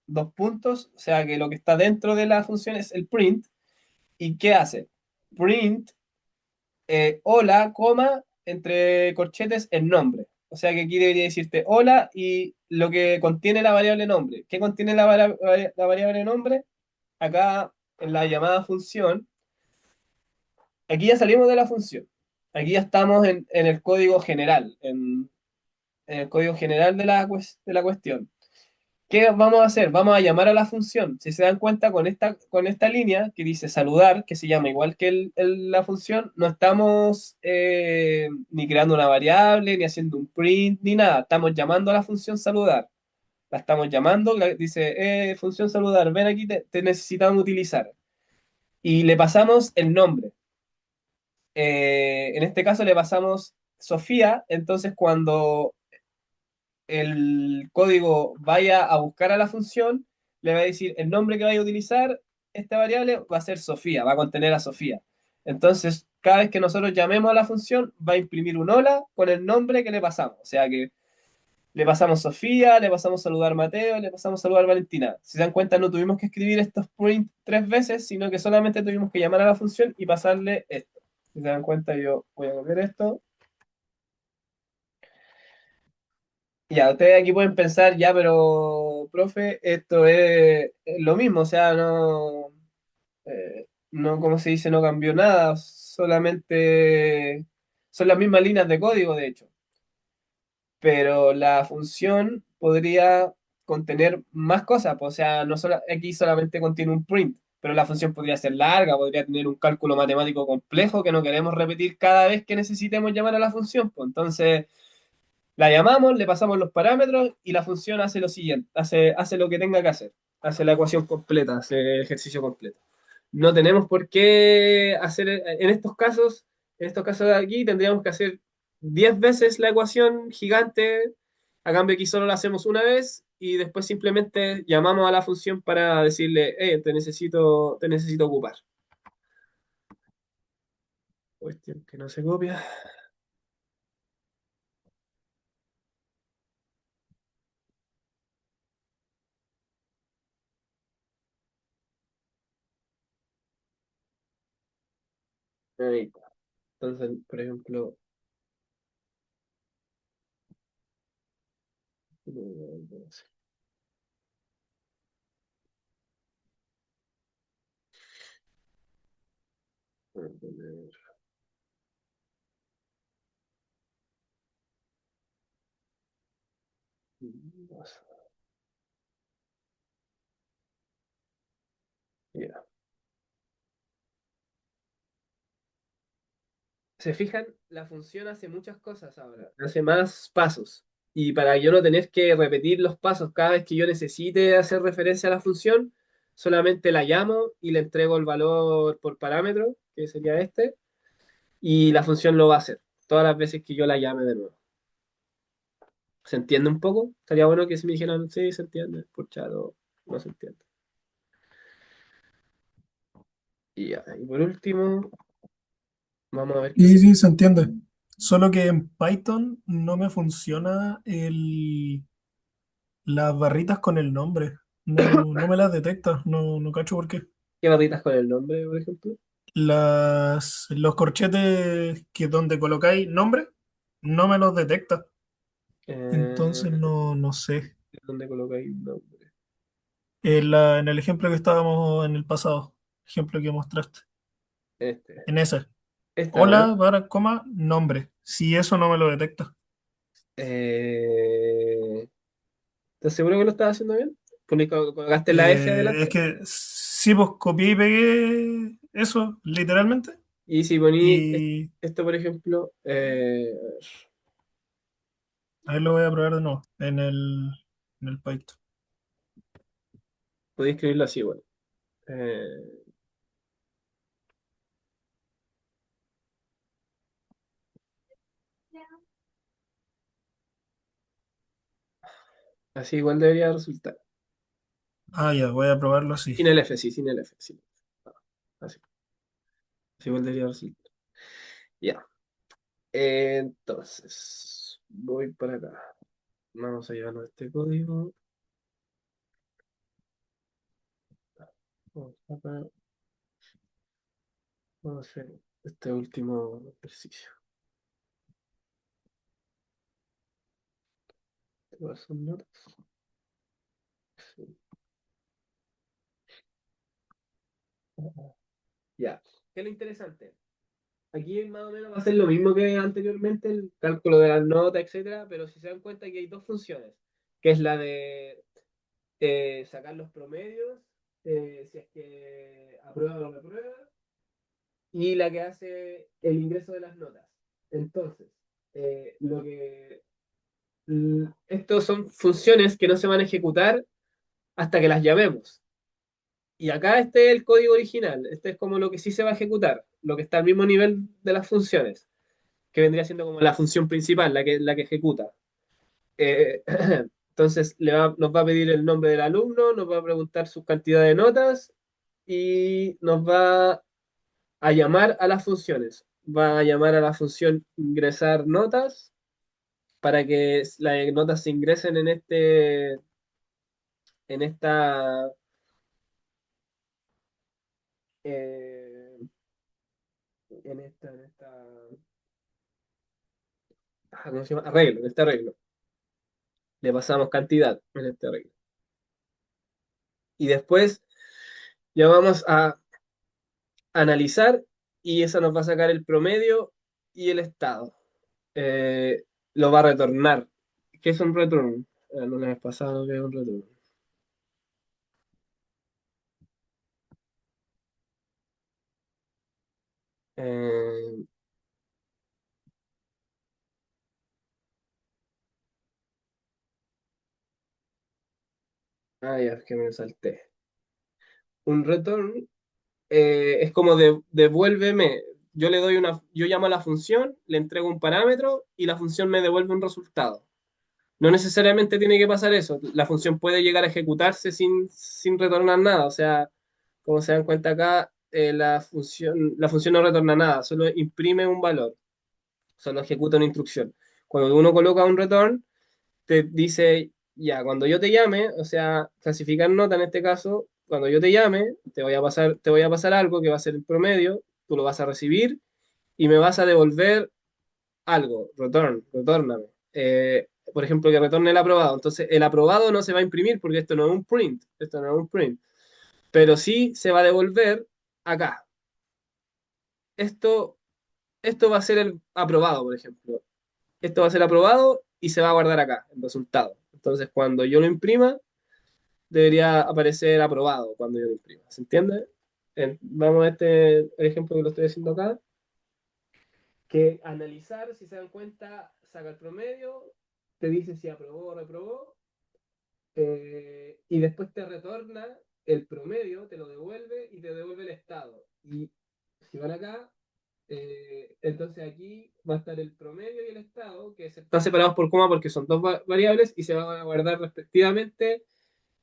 dos puntos, o sea que lo que está dentro de la función es el print. ¿Y qué hace? Print, hola, coma, entre corchetes, el nombre. O sea que aquí debería decirte hola y lo que contiene la variable nombre. ¿Qué contiene la variable nombre? Acá en la llamada función, aquí ya salimos de la función. Aquí ya estamos en el código general, en el código general de la cuestión. ¿Qué vamos a hacer? Vamos a llamar a la función. Si se dan cuenta, con esta línea que dice saludar, que se llama igual que la función, no estamos ni creando una variable, ni haciendo un print, ni nada. Estamos llamando a la función saludar. La estamos llamando, dice, función saludar, ven aquí, te necesitamos utilizar. Y le pasamos el nombre. En este caso le pasamos Sofía, entonces cuando el código vaya a buscar a la función, le va a decir el nombre que vaya a utilizar, esta variable va a ser Sofía, va a contener a Sofía. Entonces, cada vez que nosotros llamemos a la función, va a imprimir un hola con el nombre que le pasamos. O sea que le pasamos Sofía, le pasamos saludar Mateo, le pasamos saludar Valentina. Si se dan cuenta, no tuvimos que escribir estos print tres veces, sino que solamente tuvimos que llamar a la función y pasarle esto. Si se dan cuenta, yo voy a copiar esto. Ya, ustedes aquí pueden pensar, ya, pero, profe, esto es lo mismo, o sea, no, como se dice, no cambió nada, solamente son las mismas líneas de código, de hecho, pero la función podría contener más cosas, pues, o sea, no solo, aquí solamente contiene un print, pero la función podría ser larga, podría tener un cálculo matemático complejo que no queremos repetir cada vez que necesitemos llamar a la función, pues entonces... La llamamos, le pasamos los parámetros y la función hace lo siguiente, hace lo que tenga que hacer, hace la ecuación completa, hace el ejercicio completo. No tenemos por qué hacer, en estos casos de aquí, tendríamos que hacer 10 veces la ecuación gigante, a cambio aquí solo la hacemos una vez y después simplemente llamamos a la función para decirle, te necesito ocupar. Cuestión que no se copia. Ahí está. Entonces, por ejemplo, Voy a poner- Ya. Se fijan, la función hace muchas cosas ahora, hace más pasos. Y para yo no tener que repetir los pasos cada vez que yo necesite hacer referencia a la función, solamente la llamo y le entrego el valor por parámetro, que sería este, y la función lo va a hacer todas las veces que yo la llame de nuevo. ¿Se entiende un poco? Estaría bueno que si me dijeran, sí, se entiende, por chat o no se entiende. Y ya, y por último, vamos a ver qué Sí, se... sí, se entiende. Solo que en Python no me funciona las barritas con el nombre. No, no me las detecta. No, no cacho por qué. ¿Qué barritas con el nombre, por ejemplo? Los corchetes que donde colocáis nombre, no me los detecta. Entonces Eh, no, no sé. ¿Dónde colocáis nombre? En el ejemplo que estábamos en el pasado, ejemplo que mostraste. Este. En ese. Esta, ¿no? Hola, barra, coma, nombre. Si eso no me lo detecta. Eh, ¿Estás seguro que lo estás haciendo bien? ¿Colocaste la F Es adelante? que sí, pues copié y pegué eso, literalmente. Y si poní Y esto, por ejemplo, ahí lo voy a probar de nuevo en el Python. podéis escribirlo así, bueno. Eh, Así igual debería resultar. Ah, ya, voy a probarlo así. Sin el F, sí, sin el F, sí. Ah, así. Así igual debería resultar. Ya. Entonces, voy para acá. Vamos a llevarnos este código. Vamos acá. Vamos a hacer este último ejercicio. ¿Cuáles son notas? Sí. Ya. ¿Qué es lo interesante? Aquí más o menos va a ser lo mismo que anteriormente, el cálculo de las notas, etcétera, pero si se dan cuenta que hay dos funciones, que es la de sacar los promedios, si es que aprueba o no reprueba, y la que hace el ingreso de las notas. Entonces, lo que estos son funciones que no se van a ejecutar hasta que las llamemos. Y acá este es el código original, este es como lo que sí se va a ejecutar, lo que está al mismo nivel de las funciones, que vendría siendo como la función principal, la que ejecuta. Eh, entonces nos va a pedir el nombre del alumno, nos va a preguntar su cantidad de notas y nos va a llamar a las funciones. Va a llamar a la función ingresar notas para que las notas se ingresen en esta, eh, en esta, ¿cómo se llama? Arreglo, en este arreglo. Le pasamos cantidad en este arreglo. Y después ya vamos a analizar y eso nos va a sacar el promedio y el estado. Eh, lo va a retornar. ¿Qué es un return? No les he pasado qué es un return. Eh, ya, es que me salté. Un return es como devuélveme. Yo llamo a la función, le entrego un parámetro y la función me devuelve un resultado. No necesariamente tiene que pasar eso. La función puede llegar a ejecutarse sin retornar nada. O sea, como se dan cuenta acá, la función no retorna nada, solo imprime un valor, solo ejecuta una instrucción. Cuando uno coloca un return, te dice, ya, cuando yo te llame, o sea, clasificar nota en este caso, cuando yo te llame, te voy a pasar algo que va a ser el promedio, tú lo vas a recibir y me vas a devolver algo, retórname. Por ejemplo, que retorne el aprobado. Entonces, el aprobado no se va a imprimir porque esto no es un print, pero sí se va a devolver acá. esto, esto va a ser el aprobado, por ejemplo. Esto va a ser aprobado y se va a guardar acá, el resultado. Entonces, cuando yo lo imprima, debería aparecer aprobado cuando yo lo imprima. ¿Se entiende? Vamos a este ejemplo que lo estoy haciendo acá, que analizar, si se dan cuenta, saca el promedio, te dice si aprobó o reprobó, y después te retorna el promedio, te lo devuelve y te devuelve el estado. Y si van acá, entonces aquí va a estar el promedio y el estado, que están separados por coma porque son dos variables y se van a guardar respectivamente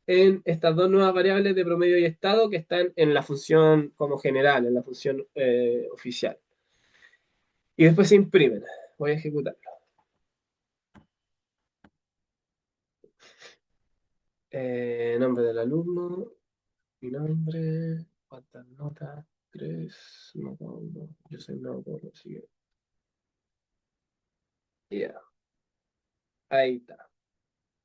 en estas dos nuevas variables de promedio y estado que están en la función como general, en la función oficial. Y después se imprimen. Voy a ejecutarlo. Nombre del alumno, mi nombre, cuántas notas, tres, nota uno, yo soy nuevo, así que ya, ahí está.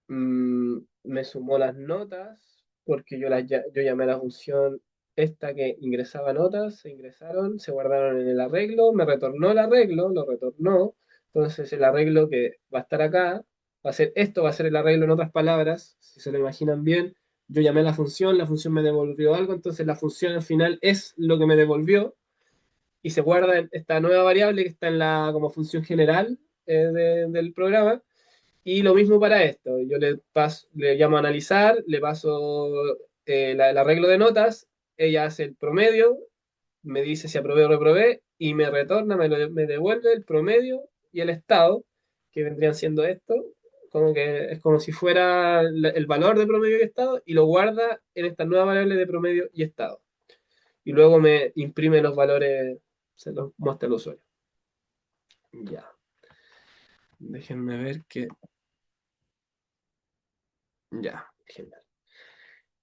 Me sumó las notas porque yo llamé a la función esta que ingresaba notas, se ingresaron, se guardaron en el arreglo, me retornó el arreglo, lo retornó, entonces el arreglo que va a estar acá, va a ser esto, va a ser el arreglo en otras palabras, si se lo imaginan bien, yo llamé a la función me devolvió algo, entonces la función al final es lo que me devolvió y se guarda en esta nueva variable que está en la como función general del programa y lo mismo para esto. Yo le llamo a analizar, le paso el arreglo de notas, ella hace el promedio, me dice si aprobé o reprobé, y me retorna, me devuelve el promedio y el estado, que vendrían siendo esto, como que es como si fuera el valor de promedio y estado, y lo guarda en esta nueva variable de promedio y estado. Y luego me imprime los valores, se los muestra al usuario. Ya, déjenme ver que... Ya, genial.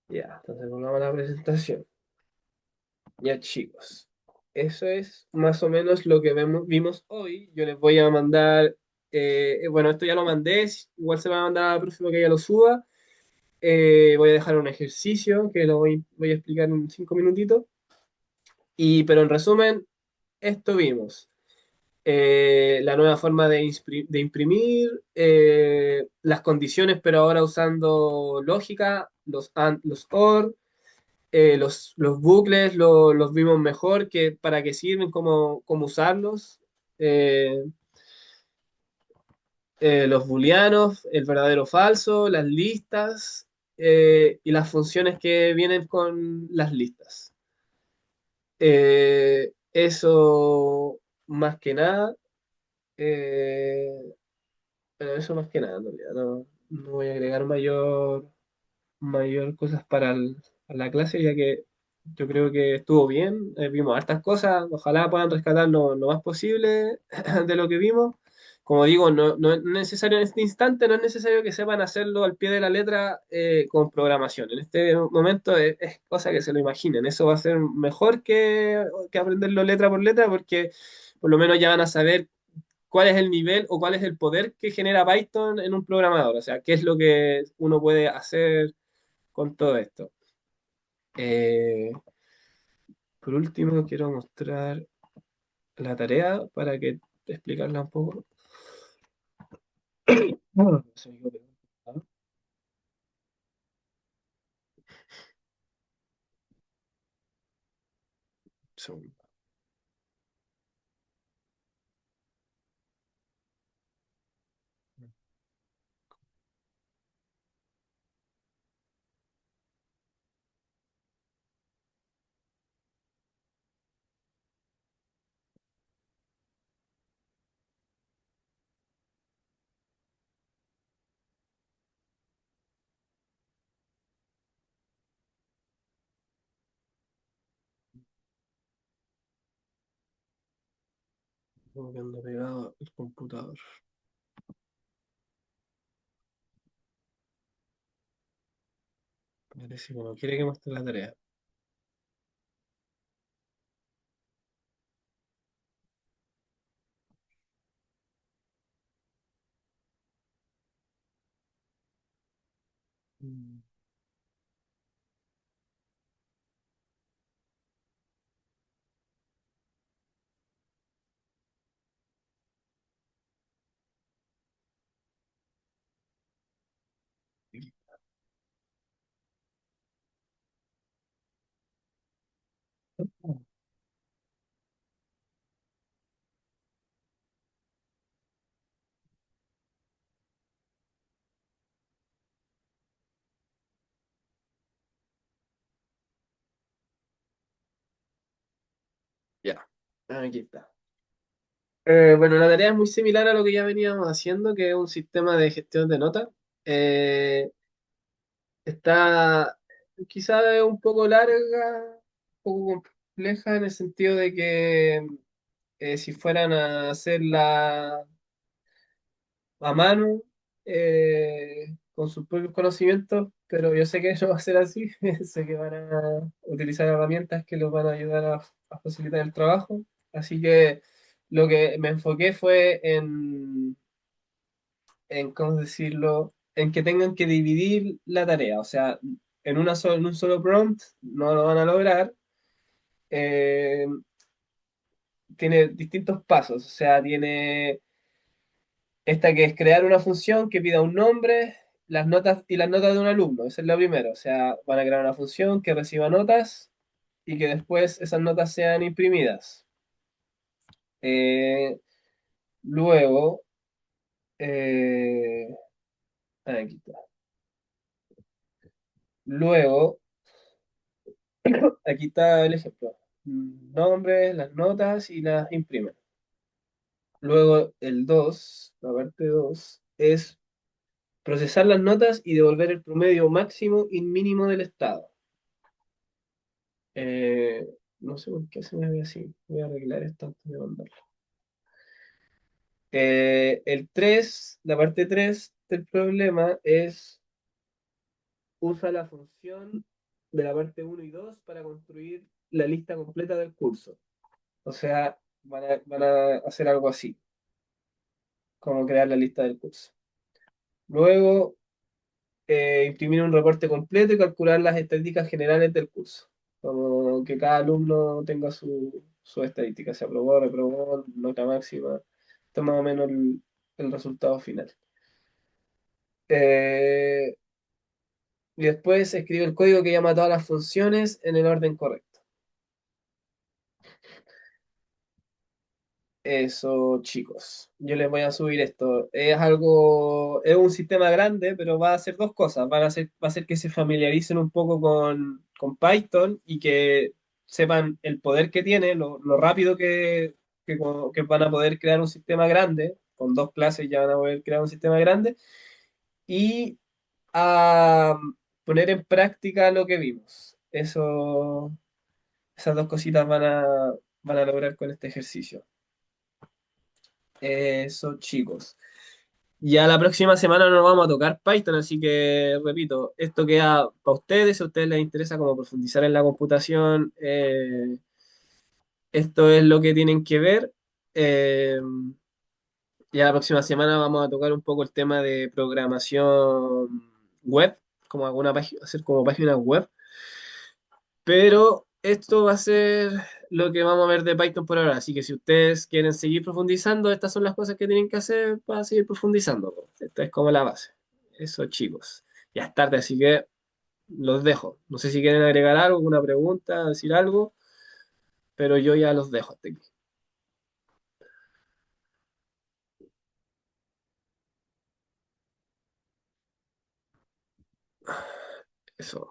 Ya, entonces volvamos a la presentación. Ya, chicos. Eso es más o menos lo que vimos hoy. Yo les voy a mandar, bueno, esto ya lo mandé, igual se va a mandar al próximo que ya lo suba. Voy a dejar un ejercicio que lo voy a explicar en 5 minutitos. Pero en resumen, esto vimos. La nueva forma de imprimir, las condiciones, pero ahora usando lógica, los AND, los OR, los bucles los vimos mejor, que para qué sirven, cómo usarlos, eh, los booleanos, el verdadero o falso, las listas y las funciones que vienen con las listas. Eso más que nada, eh, bueno, eso más que nada, en realidad, no voy a agregar mayor cosas para la clase, ya que yo creo que estuvo bien, vimos hartas cosas, ojalá puedan rescatar lo más posible de lo que vimos. Como digo, no es necesario en este instante, no es necesario que sepan hacerlo al pie de la letra con programación. En este momento es cosa que se lo imaginen. Eso va a ser mejor que aprenderlo letra por letra, porque por lo menos ya van a saber cuál es el nivel o cuál es el poder que genera Python en un programador. O sea, qué es lo que uno puede hacer con todo esto. Eh, por último, quiero mostrar la tarea para que explicarla un poco. Se me quedó pegado. Segundo. Como que ando pegado el computador. Parece que no quiere que muestre la tarea. Mm. Aquí está. Bueno, la tarea es muy similar a lo que ya veníamos haciendo, que es un sistema de gestión de notas. Eh, Está quizá un poco larga, un poco compleja en el sentido de que si fueran a hacerla a mano, con sus propios conocimientos, pero yo sé que no va a ser así, sé que van a utilizar herramientas que los van a ayudar a facilitar el trabajo, así que lo que me enfoqué fue en, ¿cómo decirlo?, en que tengan que dividir la tarea, o sea, en un solo prompt no lo van a lograr. eh, Tiene distintos pasos, o sea, tiene esta que es crear una función que pida un nombre, las notas y las notas de un alumno. Esa es la primera. O sea, van a crear una función que reciba notas y que después esas notas sean imprimidas. Eh, luego, eh, aquí está. Luego, aquí está el ejemplo. Nombres, las notas y las imprimen. Luego, el 2 la parte 2 es procesar las notas y devolver el promedio máximo y mínimo del estado. Eh, no sé por qué se me ve así. Voy a arreglar esto antes de mandarlo. El 3 la parte 3 del problema es usa la función de la parte uno y 2 para construir la lista completa del curso. O sea, van a hacer algo así, como crear la lista del curso. Luego, imprimir un reporte completo y calcular las estadísticas generales del curso. Como que cada alumno tenga su estadística, se aprobó, reprobó, nota máxima. Esto es más o menos el resultado final. Eh, y después escribe el código que llama a todas las funciones en el orden correcto. Eso, chicos. Yo les voy a subir esto. Es un sistema grande, pero va a hacer dos cosas. Va a hacer que se familiaricen un poco con Python y que sepan el poder que tiene, lo rápido que van a poder crear un sistema grande. Con dos clases ya van a poder crear un sistema grande. Y a poner en práctica lo que vimos. Esas dos cositas van a lograr con este ejercicio. Eso, chicos. Ya la próxima semana nos vamos a tocar Python, así que repito, esto queda para ustedes, si a ustedes les interesa como profundizar en la computación, esto es lo que tienen que ver. Eh, ya la próxima semana vamos a tocar un poco el tema de programación web, como alguna página, hacer como páginas web. Pero esto va a ser lo que vamos a ver de Python por ahora. Así que si ustedes quieren seguir profundizando, estas son las cosas que tienen que hacer para seguir profundizando. Esta es como la base. Eso, chicos. Ya es tarde, así que los dejo. No sé si quieren agregar algo, alguna pregunta, decir algo, pero yo ya los dejo hasta aquí. Eso.